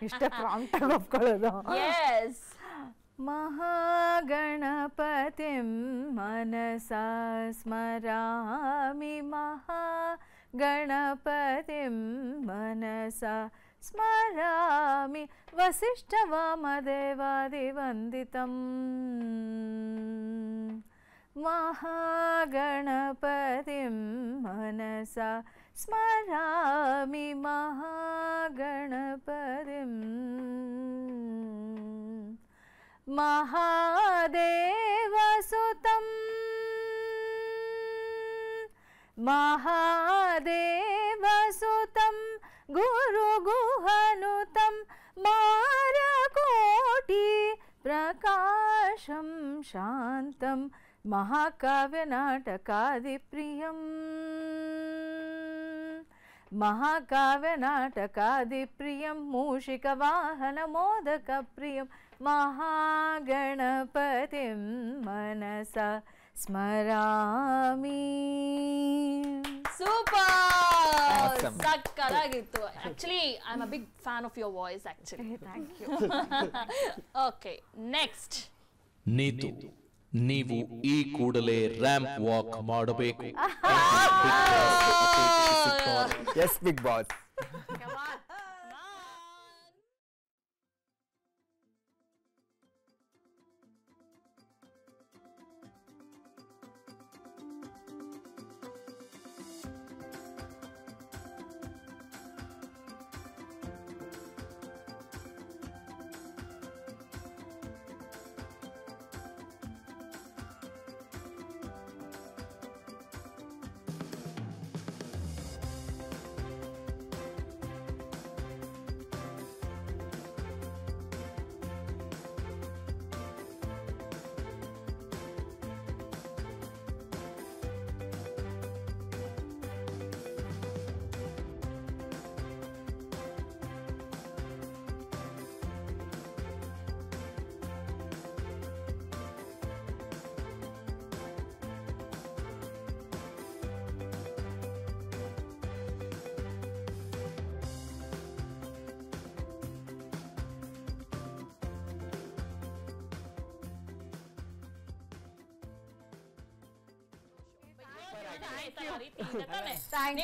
ಇಷ್ಟ ಪ್ರಾಂಪ್ಟ್ ಆಗಿ ಒಪ್ಕೊಳ್ಳೋದು. Yes. ಮಹಾಗಣಪತಿಂ ಮನಸಾ ಸ್ಮರಾಮಿ, ಮಹಾಗಣಪತಿಂ ಮನಸಾ ಸ್ಮರಾಮಿ, ವಸಿಷ್ಠ ವಾಮದೇವಾದಿವಂದಿತಂ. ಮಹಾಗಣಪತಿಂ ಮನಸಾ ಸ್ಮರಾಮಿ, ಮಹಾಗಣಪತಿಂ. ಮಹಾದೇವಸುತಂ ಮಹಾದೇವಸುತಂ ಗುರುಗುಹನುತಂ ಮಾರಕೋಟಿ ಪ್ರಕಾಶಂ ಶಾಂತಂ ಮಹಾಕಾವ್ಯನಾಟಕಾದಿಪ್ರಿಯಂ. ಮಹಾಕಾವ್ಯನಾಟಕಾದಿಪ್ರಿಯಂ ಮೂಷಿಕವಾಹನ ಮೋದಕಪ್ರಿಯಂ. ಮಹಾಗಣಪತಿಂ ಮನಸಾ ಸ್ಮರಾಮಿ. ಸೂಪರ್, ಸಕ್ಕತ್ತಾಗಿತ್ತು. Actually I am a big fan of your voice actually. Thank you. Okay, next. Neetu, ನೀವು ಈ ಕೂಡಲೇ ರ್ಯಾಂಪ್ ವಾಕ್ ಮಾಡಬೇಕು. Yes Bigg Boss.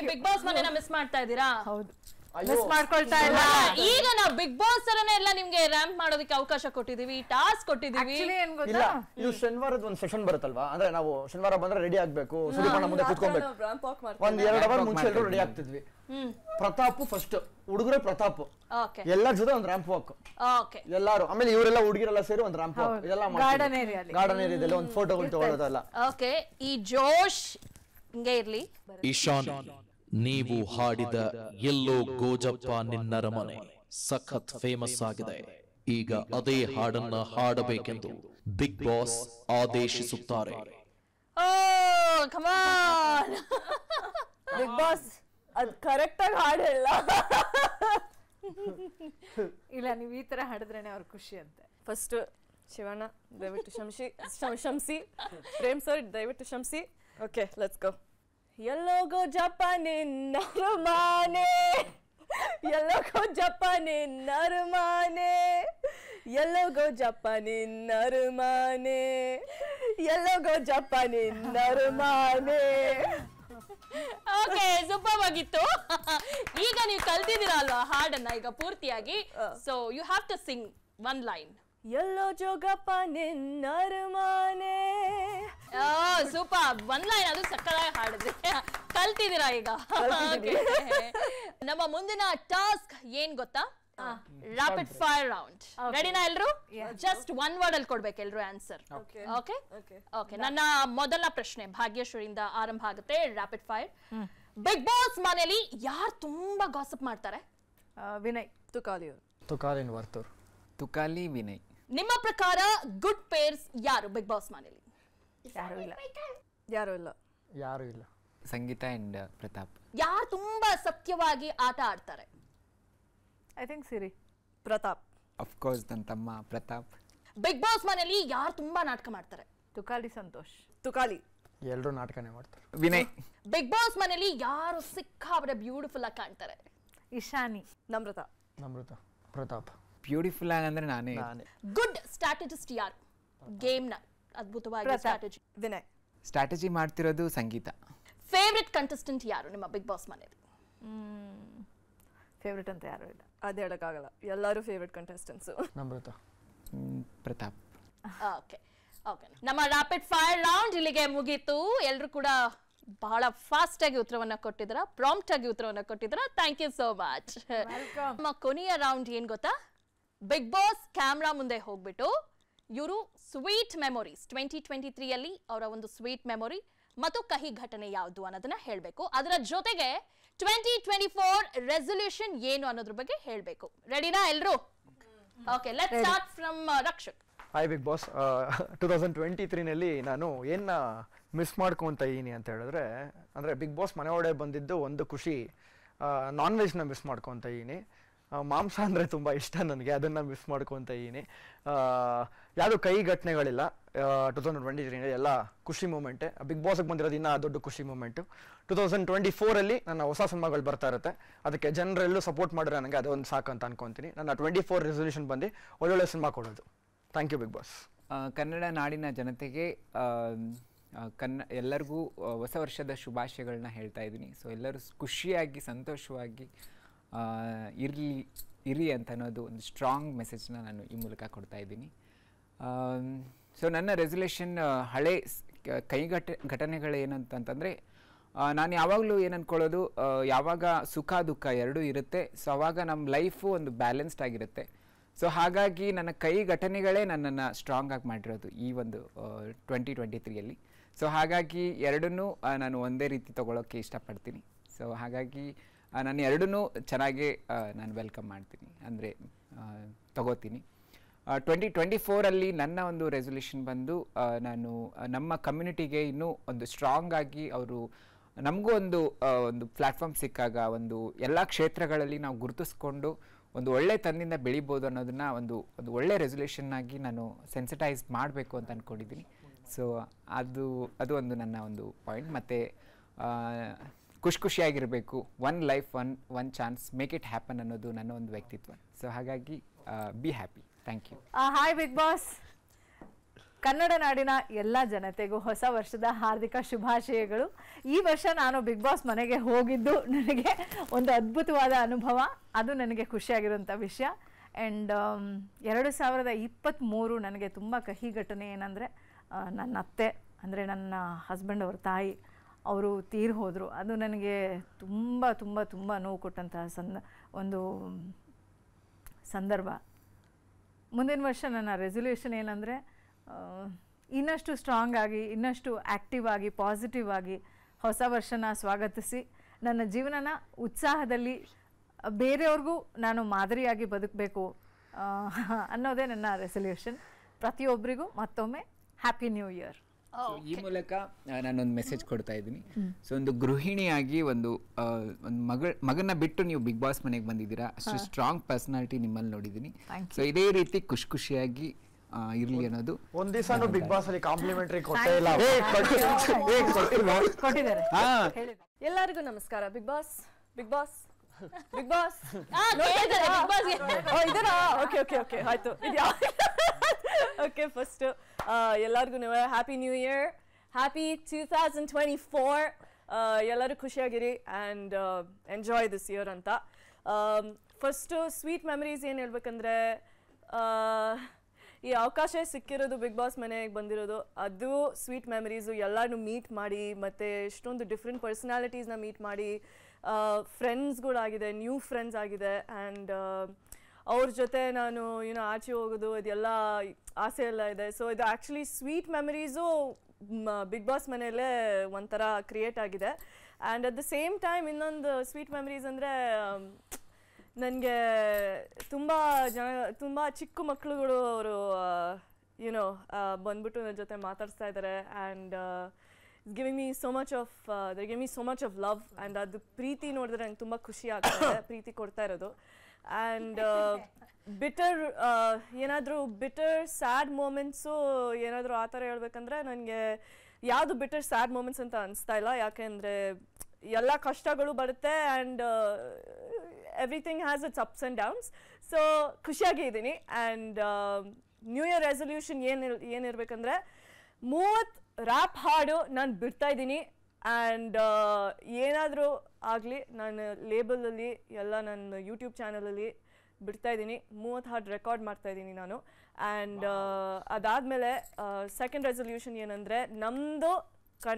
Bigg Boss ಮನೇನ ಮಿಸ್ ಮಾಡ್ತಾ ಇದ್ದೀರಾ? ಹೌದು. ಮಿಸ್ ಮಾಡ್ಕೊಳ್ತಾ ಇಲ್ಲ. ಈಗ ನಾವು ಬಿಗ್ ಬಾಸ್ ತರನೇ ಎಲ್ಲ ನಿಮ್ಗೆ ರ್ಯಾಂಪ್ ಮಾಡೋದಕ್ಕೆ ಅವಕಾಶ ಕೊಟ್ಟಿದೀವಿ, ಟಾಸ್ಕ್ ಕೊಟ್ಟಿದೀವಿ. ಏನ್ ಇಲ್ಲ ಗೊತ್ತಾ, ಇದು ಶನಿವಾರದ ಒಂದು ಸೆಷನ್ ಬರುತ್ತಲ್ವಾ, ಅಂದ್ರೆ ನಾವು ಶನಿವಾರ ಬಂದ್ರೆ ರೆಡಿ ಆಗ್ಬೇಕು, ಸುದೀಪಣ್ಣ ಮುಂದೆ ಕೂತ್ಕೊಬೇಕು, ಒಂದ್ 2 ಅವರ್ ಮುಂಚೆ ಎಲ್ಲರೂ ರೆಡಿ ಆಗ್ತಿದ್ವಿ. ಪ್ರತಾಪ್ ಫಸ್ಟ್, ಹುಡುಗರೇ ಪ್ರತಾಪ್, ಎಲ್ಲರ ಜೊತೆ ಒಂದ್ ರ್ಯಾಂಪ್ ವಾಕ್ ಎಲ್ಲಾರು, ಆಮೇಲೆ ಇವರೆಲ್ಲ ಹುಡುಗಿರೆಲ್ಲ ಸೇರಿ ಒಂದ್ ರ್ಯಾಂಪ್ ವಾಕ್ ಇದೆಲ್ಲ ಗಾರ್ಡನ್ ಏರಿಯಾದಲ್ಲಿ ಒಂದು ಫೋಟೋಗಳು ತಗೊಳ್ಳೋದಲ್ಲ. ಓಕೆ, ಈ ಜೋಶ್ ಹಿಂಗೆ ಇರ್ಲಿ. ಇಶಾನ್, ನೀವು ಹಾಡಿದ ಎಲ್ಲೋ ಗೋಜಪ್ಪ ನಿನ್ನರಮನೆ ಸಖತ್ ಫೇಮಸ್ ಆಗಿದೆ. ಈಗ ಅದೇ ಹಾಡನ್ನ ಹಾಡಬೇಕೆಂದು ಬಿಗ್ ಬಾಸ್ ಆದೇಶಿಸುತ್ತಾರೆ. ಬಿಗ್ ಬಾಸ್ ಅದ್ ಕರೆಕ್ಟ್ ಆಗಿ ಹಾಡು ಹೇಳ. ಇಲ್ಲ, ನೀವು ಈ ತರ ಹಾಡಿದ್ರೇನೆ ಅವ್ರ ಖುಷಿ ಅಂತೆ. ಫಸ್ಟ್ ಶಿವಣ್ಣ ದಯವಿಟ್ಟು ಶಂಸಿ, ಪ್ರೇಮ್ ಸರ್ ದಯವಿಟ್ಟು ಶಂಸಿ. Okay, let's go. ಎಲ್ಲೋಗೋ ಜಪಾನೆ ನರಮಾನೆ, ಎಲ್ಲೋಗೋ ಜಪಾನೆ ನರಮಾನೆ, ಎಲ್ಲೋಗೋ ಜಪಾನೆ ನರಮಾನೆ, ಎಲ್ಲೋಗೋ ಜಪಾನೆ ನರಮಾನೆ. ಓಕೆ, ಸೂಪರ್ ಆಗಿತ್ತು. ಈಗ ನೀವು ಕಲ್ತಿದ್ದೀರಾ ಅಲ್ವಾ ಹಾಡನ್ನ ಈಗ ಪೂರ್ತಿಯಾಗಿ. So you have to sing one line. ಎಲ್ಲೋ ಜೋಗಪ್ಪ ನಿನ್ನರಮಾನೆ. ಸೂಪರ್, ಒನ್ ಲೈನ್, ಅದು ಸಕ್ಕತ್ತಾಗಿ ಹಾಡಿದ್ರಿ. ಕಲ್ತಿದ್ದೀರಾ ಈಗ. ನಮ್ಮ ಮುಂದಿನ ಟಾಸ್ಕ್ ಏನ್ ಗೊತ್ತಾ? Rapid fire round. ರೆಡಿನಾ ಎಲ್ರು? ಜಸ್ಟ್ ಒನ್ ವರ್ಡ್ ಅಲ್ಲಿ ಕೊಡ್ಬೇಕು ಎಲ್ರು ಆನ್ಸರ್. ಓಕೆ ಓಕೆ, ನನ್ನ ಮೊದಲ ಪ್ರಶ್ನೆ ಭಾಗ್ಯಶ್ವರಿಯಿಂದ ಆರಂಭ ಆಗುತ್ತೆ. Rapid fire. ಬಿಗ್ ಬಾಸ್ ಮನೆಯಲ್ಲಿ ಯಾರು ತುಂಬಾ ಗಾಸಿಪ್ ಮಾಡ್ತಾರೆ? ವಿನಯ್. ತುಕಾಲಿ ವಿನಯ್. ನಿಮ್ಮ ಪ್ರಕಾರ ಗುಡ್ ಪೇರ್ಸ್ ಯಾರು ಬಿಗ್ ಬಾಸ್ ಮನೆಯಲ್ಲಿ? ಯಾರು ಇಲ್ಲ. ಸಂಗೀತ ಅಂಡ್ ಪ್ರತಾಪ್. ಯಾರು ತುಂಬಾ ಸತ್ಯವಾಗಿ ಆಟ ಆಡ್ತಾರೆ? I think Siri. Pratap. Of course ನನ್ನ ತಮ್ಮ ಪ್ರತಾಪ್. ಬಿಗ್ ಬಾಸ್ ಮನೆಯಲ್ಲಿ ಯಾರು ತುಂಬಾ ನಾಟಕ ಮಾಡ್ತಾರೆ? ತುಕಾಲಿ ಸಂತೋಷ್. ತುಕಾಲಿ. ಎಲ್ಲರೂ ನಾಟಕನೇ ಮಾಡ್ತಾರೆ. ವಿನಯ್. ಬಿಗ್ ಬಾಸ್ ಮನೆಯಲ್ಲಿ ಯಾರು ಸಿಕ್ಕಾಪಟ್ಟೆ ಬ್ಯೂಟಿಫುಲ್ ಆಗಿ ಕಾಣ್ತಾರೆ? ಇಶಾನಿ. ನಮ್ರತಾ. ಪ್ರತಾಪ್. ಬ್ಯೂಟಿಫುಲ್ ಆಗಿ ಅಂದ್ರೆ ನಾನೇ. ಗುಡ್ ಸ್ಟ್ರಾಟಜಿಸ್ಟ್ ಯಾರು? ಗೇಮ್ ನ ಅದ್ಭುತವಾಗಿ ಸ್ಟ್ರಾಟಜಿ. ವಿನಯ್. ಸ್ಟ್ರಾಟಜಿ ಮಾಡ್ತಿರೋದು ಸಂಗೀತ. ಫೇವ್ರೆಟ್ ಕಂಟೆಸ್ಟೆಂಟ್ ಯಾರು ನಿಮ್ಮ ಬಿಗ್ ಬಾಸ್ ಮನೆಯಲ್ಲಿ? ಫೇವ್ರೆಟ್ ಅಂತ ಯಾರು ಇಲ್ಲ. ಅದೇ ಹೇಳಕ್ಕಾಗಲ್ಲ, ಎಲ್ಲರೂ favourite contestants. Namrata. Pratap. Okay okay, ನಮ್ಮ ರಾಪಿಡ್ ಫೈರ್ ರೌಂಡ್ ಇಲ್ಲಿಗೆ ಮುಗೀತು. ಎಲ್ಲರೂ ಕೂಡ ಬಹಳ ಫಾಸ್ಟ್ ಆಗಿ ಉತ್ತರವನ್ನ ಕೊಟ್ಟಿದ್ರ, ಪ್ರಾಂಪ್ಟ್ ಆಗಿ ಉತ್ತರವನ್ನ ಕೊಟ್ಟಿದ್ರ. Thank you so much. ನಮ್ಮ ಕೊನೆಯ ರೌಂಡ್ ಏನ್ ಗೊತ್ತಾ? ಬಿಗ್ ಬಾಸ್ ಕ್ಯಾಮ್ರಾ ಮುಂದೆ ಹೋಗ್ಬಿಟ್ಟು ಇವರು ಸ್ವೀಟ್ ಮೆಮೊರೀಸ್ 2023 ಅಲ್ಲಿ ಅವರ ಒಂದು ಸ್ವೀಟ್ ಮೆಮೊರಿ ಮತ್ತು ಕಹಿ ಘಟನೆ ಯಾವುದು ಅನ್ನೋದನ್ನ ಹೇಳಬೇಕು. ಅದರ ಜೊತೆಗೆ 2024 ರೆಸಲ್ಯೂಷನ್ ಏನು ಅನ್ನೋದ್ರ ಬಗ್ಗೆ ಹೇಳಬೇಕು. ರೆಡಿನಾ ಎಲ್ರು? Okay, let's start from Rakshak. Hi Bigg Boss. 2023ನಲ್ಲಿ ನಾನು ಏನ ಮಿಸ್ ಮಾಡ್ಕೊತ ಇದೀನಿ ಅಂತ ಹೇಳಿದ್ರೆ, ಅಂದರೆ ಬಿಗ್ ಬಾಸ್ ಮನೆ ಒಳಗಡೆ ಬಂದಿದ್ದು ಒಂದು ಖುಷಿ, ನಾನ್ ವೆಜ್ನ ಮಿಸ್ ಮಾಡ್ಕೊತ ಇದೀನಿ. ಮಾಂಸ ಅಂದರೆ ತುಂಬ ಇಷ್ಟ ನನಗೆ, ಅದನ್ನು ಮಿಸ್ ಮಾಡ್ಕೊತ ಇದೀನಿ. ಯಾವುದೂ ಕೈ ಘಟನೆಗಳಿಲ್ಲ 2023 ಎಲ್ಲ ಖುಷಿ ಮೂಮೆಂಟೆ. ಬಿಗ್ ಬಾಸ್ಗೆ ಬಂದಿರೋದು ಇನ್ನೂ ದೊಡ್ಡ ಖುಷಿ ಮೂಮೆಂಟು. 2024ಅಲ್ಲಿ ನನ್ನ ಹೊಸ ಸಿನಿಮಾಗಳು ಬರ್ತಾ ಇರುತ್ತೆ, ಅದಕ್ಕೆ ಜನರೆಲ್ಲೂ ಸಪೋರ್ಟ್ ಮಾಡಿದ್ರೆ ನನಗೆ ಅದೊಂದು ಸಾಕು ಅಂತ ಅನ್ಕೊತೀನಿ. ನನ್ನ 24 ರೆಸಲ್ಯೂಷನ್ ಬಂದು ಒಳ್ಳೊಳ್ಳೆ ಸಿನಿಮಾ ಕೊಡೋದು. Thank you Bigg Boss. Kannada ನಾಡಿನ ಜನತೆಗೆ ಎಲ್ಲರಿಗೂ ಹೊಸ ವರ್ಷದ ಶುಭಾಶಯಗಳನ್ನ ಹೇಳ್ತಾ ಇದ್ದೀನಿ. ಸೊ ಎಲ್ಲರೂ ಖುಷಿಯಾಗಿ ಸಂತೋಷವಾಗಿ ಇರಿ ಅಂತ ಅನ್ನೋದು ಒಂದು ಸ್ಟ್ರಾಂಗ್ ಮೆಸೇಜ್ನ ನಾನು ಈ ಮೂಲಕ ಕೊಡ್ತಾ ಇದ್ದೀನಿ. ಸೊ ನನ್ನ ರೆಸಲ್ಯೂಷನ್ ಹಳೆ ಘಟನೆಗಳೇನಂತಂದರೆ, ನಾನು ಯಾವಾಗಲೂ ಏನು ಅಂದ್ಕೊಳ್ಳೋದು, ಯಾವಾಗ ಸುಖ ದುಃಖ ಎರಡೂ ಇರುತ್ತೆ. ಸೊ ಆವಾಗ ನಮ್ಮ ಲೈಫು ಒಂದು ಬ್ಯಾಲೆನ್ಸ್ಡ್ ಆಗಿರುತ್ತೆ. ಸೊ ಹಾಗಾಗಿ ನನ್ನ ಘಟನೆಗಳೇ ನನ್ನನ್ನು ಸ್ಟ್ರಾಂಗ್ ಆಗಿ ಮಾಡಿರೋದು ಈ ಒಂದು 2023ಅಲ್ಲಿ. ಸೊ ಹಾಗಾಗಿ ಎರಡನ್ನೂ ನಾನು ಒಂದೇ ರೀತಿ ತೊಗೊಳೋಕ್ಕೆ ಇಷ್ಟಪಡ್ತೀನಿ. ಸೊ ಹಾಗಾಗಿ ನಾನು ಎರಡನ್ನೂ ಚೆನ್ನಾಗೇ ನಾನು ವೆಲ್ಕಮ್ ಮಾಡ್ತೀನಿ, ಅಂದರೆ ತಗೋತೀನಿ. 2024ಅಲ್ಲಿ ನನ್ನ ಒಂದು ರೆಸಲ್ಯೂಷನ್ ಬಂದು, ನಾನು ನಮ್ಮ ಕಮ್ಯುನಿಟಿಗೆ ಇನ್ನೂ ಒಂದು ಸ್ಟ್ರಾಂಗ್ ಆಗಿ ಅವರು ನಮಗೂ ಒಂದು ಪ್ಲ್ಯಾಟ್ಫಾರ್ಮ್ ಸಿಕ್ಕಾಗ ಒಂದು ಎಲ್ಲ ಕ್ಷೇತ್ರಗಳಲ್ಲಿ ನಾವು ಗುರುತಿಸ್ಕೊಂಡು ಒಂದು ಒಳ್ಳೆ ತನ್ನಿಂದ ಬೆಳಿಬೋದು ಅನ್ನೋದನ್ನ ಒಂದು ಒಳ್ಳೆ ರೆಸಲ್ಯೂಷನ್ ಆಗಿ ನಾನು ಸೆನ್ಸಿಟೈಸ್ ಮಾಡಬೇಕು ಅಂತ ಅಂದ್ಕೊಂಡಿದ್ದೀನಿ. ಸೊ ಅದು ಒಂದು ನನ್ನ ಒಂದು ಪಾಯಿಂಟ್. ಮತ್ತು ಖುಷಿಯಾಗಿರಬೇಕು, one life one chance, make it happen ಅನ್ನೋದು ನನ್ನ ಒಂದು ವ್ಯಕ್ತಿತ್ವ. ಸೊ ಹಾಗಾಗಿ be happy. Thank you. Hi Bigg Boss. Kannada ನಾಡಿನ ಎಲ್ಲ ಜನತೆಗೂ ಹೊಸ ವರ್ಷದ ಹಾರ್ದಿಕ ಶುಭಾಶಯಗಳು. ಈ ವರ್ಷ ನಾನು ಬಿಗ್ ಬಾಸ್ ಮನೆಗೆ ಹೋಗಿದ್ದು ನನಗೆ ಒಂದು ಅದ್ಭುತವಾದ ಅನುಭವ, ಅದು ನನಗೆ ಖುಷಿಯಾಗಿರುವಂಥ ವಿಷಯ. ಆ್ಯಂಡ್ 2023 ನನಗೆ ತುಂಬ ಕಹಿ ಘಟನೆ ಏನಂದರೆ, ನನ್ನ ಅತ್ತೆ ಅಂದರೆ ನನ್ನ ಹಸ್ಬೆಂಡ್ ಅವ್ರ ತಾಯಿ ಅವರು ತೀರಿ ಹೋದರು. ಅದು ನನಗೆ ತುಂಬ ತುಂಬ ತುಂಬ ನೋವು ಕೊಟ್ಟಂತಹ ಒಂದು ಸಂದರ್ಭ. ಮುಂದಿನ ವರ್ಷ ನನ್ನ ರೆಸೊಲ್ಯೂಷನ್ ಏನಂದರೆ, ಇನ್ನಷ್ಟು ಸ್ಟ್ರಾಂಗ್ ಆಗಿ, ಇನ್ನಷ್ಟು ಆ್ಯಕ್ಟಿವ್ ಆಗಿ, ಪಾಸಿಟಿವ್ ಆಗಿ ಹೊಸ ವರ್ಷನ ಸ್ವಾಗತಿಸಿ ನನ್ನ ಜೀವನನ ಉತ್ಸಾಹದಲ್ಲಿ ಬೇರೆಯವ್ರಿಗೂ ನಾನು ಮಾದರಿಯಾಗಿ ಬದುಕಬೇಕು ಅನ್ನೋದೇ ನನ್ನ ರೆಸೊಲ್ಯೂಷನ್. ಪ್ರತಿಯೊಬ್ಬರಿಗೂ ಮತ್ತೊಮ್ಮೆ ಹ್ಯಾಪಿ ನ್ಯೂ ಇಯರ್. ಈ ಮೂಲಕ ನಾನೊಂದು ಮೆಸೇಜ್ ಕೊಡ್ತಾ ಇದ್ದೀನಿ. ಸೊ ಒಂದು ಗೃಹಿಣಿಯಾಗಿ ಒಂದು ಮಗನ ಬಿಟ್ಟು ನೀವು ಬಿಗ್ ಬಾಸ್ ಮನೆಗೆ ಬಂದಿದ್ದೀರಾ. ಅಷ್ಟು ಸ್ಟ್ರಾಂಗ್ ಪರ್ಸನಾಲಿಟಿ ನಿಮ್ಮಲ್ಲಿ ನೋಡಿದ್ದೀನಿ. ಸೊ ಇದೇ ರೀತಿ ಖುಷಿಯಾಗಿ ಇರ್ಲಿ ಅನ್ನೋದು. ಒಂದ್ ದಿವಸ ಬಿಗ್ ಬಾಸ್ ಅಲ್ಲಿ ಕಾಂಪ್ಲಿಮೆಂಟರಿ ಕೊಟ್ಟೇ ಇಲ್ಲ. ಎಲ್ಲರಿಗೂ ನಮಸ್ಕಾರ. Bigg Boss Bigg Boss Bigg Boss ಇದರಾ? ಓಕೆ ಆಯ್ತು. ಓಕೆ, ಫಸ್ಟ್ ಎಲ್ಲರಿಗೂ ಹ್ಯಾಪಿ ನ್ಯೂ ಇಯರ್, ಹ್ಯಾಪಿ 2024. ಎಲ್ಲರೂ ಖುಷಿಯಾಗಿರಿ ಆ್ಯಂಡ್ ಎಂಜಾಯ್ ದಿಸ್ ಇಯರ್ ಅಂತ. ಫಸ್ಟು ಸ್ವೀಟ್ ಮೆಮರೀಸ್ ಏನು ಹೇಳ್ಬೇಕಂದ್ರೆ, ಈ ಅವಕಾಶ ಸಿಕ್ಕಿರೋದು ಬಿಗ್ ಬಾಸ್ ಮನೆಗೆ ಬಂದಿರೋದು, ಅದು ಸ್ವೀಟ್ ಮೆಮರೀಸು. ಎಲ್ಲರೂ ಮೀಟ್ ಮಾಡಿ, ಮತ್ತು ಎಷ್ಟೊಂದು ಡಿಫ್ರೆಂಟ್ ಪರ್ಸನಾಲಿಟೀಸ್ನ ಮೀಟ್ ಮಾಡಿ, ಫ್ರೆಂಡ್ಸ್ಗಳಾಗಿದೆ, ನ್ಯೂ ಫ್ರೆಂಡ್ಸ್ ಆಗಿದೆ. ಆ್ಯಂಡ್ ಅವ್ರ ಜೊತೆ ನಾನು ಆಚೆ ಹೋಗೋದು ಇದೆಲ್ಲ ಆಸೆ ಎಲ್ಲ ಇದೆ. ಸೊ ಇದು actually sweet memories Bigg Boss ಮನೆಯಲ್ಲೇ ಒಂಥರ ಕ್ರಿಯೇಟ್ ಆಗಿದೆ. And at the same time ಇನ್ನೊಂದು ಸ್ವೀಟ್ ಮೆಮರೀಸ್ ಅಂದರೆ, ನನಗೆ ತುಂಬ ಚಿಕ್ಕ ಮಕ್ಕಳುಗಳು ಅವರು ಬಂದ್ಬಿಟ್ಟು ನನ್ನ ಜೊತೆ ಮಾತಾಡ್ಸ್ತಾ ಇದ್ದಾರೆ. And giving me so much of love. And ಅದು ಪ್ರೀತಿ ನೋಡಿದ್ರೆ ನಂಗೆ ತುಂಬ ಖುಷಿ ಆಗ್ತದೆ, ಪ್ರೀತಿ ಕೊಡ್ತಾ ಇರೋದು. ಆ್ಯಂಡ್ ಏನಾದರೂ ಸ್ಯಾಡ್ ಮೂಮೆಂಟ್ಸು ಏನಾದರೂ ಆ ಥರ ಹೇಳ್ಬೇಕಂದ್ರೆ, ನನಗೆ ಯಾವುದು ಸ್ಯಾಡ್ ಮೂಮೆಂಟ್ಸ್ ಅಂತ ಅನಿಸ್ತಾ ಇಲ್ಲ. ಯಾಕೆಂದರೆ ಎಲ್ಲ ಕಷ್ಟಗಳು ಬರುತ್ತೆ and everything has its ups and downs. So ಖುಷಿಯಾಗಿ ಇದ್ದೀನಿ. ಆ್ಯಂಡ್ ನ್ಯೂ ಇಯರ್ ರೆಸೊಲ್ಯೂಷನ್ ಏನಿರಬೇಕಂದ್ರೆ, 30 ರ್ಯಾಪ್ ಹಾಡು ನಾನು ಬಿಡ್ತಾ ಇದ್ದೀನಿ. ಆ್ಯಂಡ್ ಏನಾದರೂ ಆಗಲಿ ನಾನು ಲೇಬಲಲ್ಲಿ ಎಲ್ಲ ನನ್ನ ಯೂಟ್ಯೂಬ್ ಚಾನಲಲ್ಲಿ ಬಿಡ್ತಾ ಇದ್ದೀನಿ. 30 ಹಾಡು ರೆಕಾರ್ಡ್ ಮಾಡ್ತಾ ಇದ್ದೀನಿ ನಾನು. ಆ್ಯಂಡ್ ಅದಾದಮೇಲೆ ಸೆಕೆಂಡ್ ರೆಸೊಲ್ಯೂಷನ್ ಏನಂದರೆ, ನಮ್ಮದು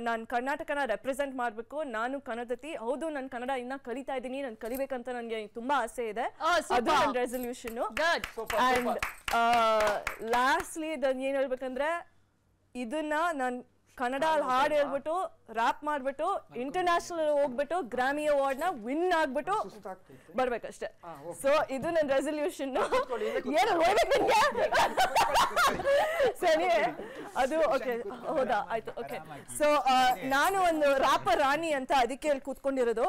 ನಾನು ಕರ್ನಾಟಕನ ರೆಪ್ರೆಸೆಂಟ್ ಮಾಡಬೇಕು. ನಾನು ಕನ್ನಡತಿ, ಹೌದು, ನಾನು ಕನ್ನಡ ಇನ್ನೂ ಕಲಿತಾ ಇದ್ದೀನಿ, ನಾನು ಕಲಿಬೇಕಂತ ನನಗೆ ತುಂಬ ಆಸೆ ಇದೆ. ಅದು ನನ್ನ ರೆಸೊಲ್ಯೂಷನ್ನು. ಆ್ಯಂಡ್ ಲಾಸ್ಟ್ಲಿ ಏನು ಹೇಳ್ಬೇಕಂದ್ರೆ, ಇದನ್ನ ನಾನು ಕನ್ನಡ ಹಾಡು ಹೇಳ್ಬಿಟ್ಟು ರ್ಯಾಪ್ ಮಾಡಿಬಿಟ್ಟು ಇಂಟರ್ನ್ಯಾಷನಲ್ ಹೋಗ್ಬಿಟ್ಟು ಗ್ರಾಮಿ ಅವಾರ್ಡ್ನ ವಿನ್ ಆಗ್ಬಿಟ್ಟು ಬರ್ಬೇಕಷ್ಟೆ. ಸೊ ಇದು ನನ್ನ ರೆಸೊಲ್ಯೂಷನ್. ಏನು ಸರಿ, ಅದು ಓಕೆ, ಹೌದಾ, ಆಯ್ತು, ಓಕೆ. ಸೊ ನಾನು ಒಂದು ರ್ಯಾಪರ್ ರಾಣಿ ಅಂತ ಅದಕ್ಕೆ ಅಲ್ಲಿ ಕೂತ್ಕೊಂಡಿರೋದು.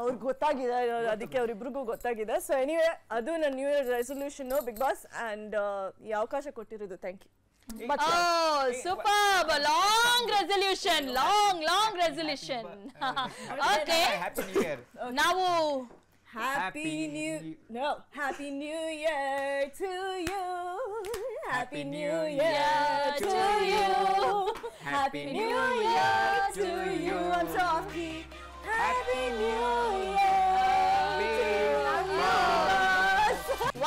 ಅವ್ರಿಗೆ ಗೊತ್ತಾಗಿದೆ, ಅದಕ್ಕೆ ಅವ್ರಿಬ್ರಿಗೂ ಗೊತ್ತಾಗಿದೆ. ಸೊ ಎನಿವೇ, ಅದು ನನ್ನ new year resolution Bigg Boss. And ಈ ಅವಕಾಶ ಕೊಟ್ಟಿರೋದು thank you. Oh, superb! Long resolution. Okay. Happy New Year. Now, Happy New Year to you. Happy New Year to you. Happy New Year to you. I'm Sophie. Happy New Year.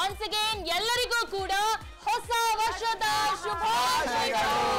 once again, ಎಲ್ಲರಿಗೂ ಕೂಡ ಹೊಸ ವರ್ಷದ ಶುಭಾಶಯಗಳು.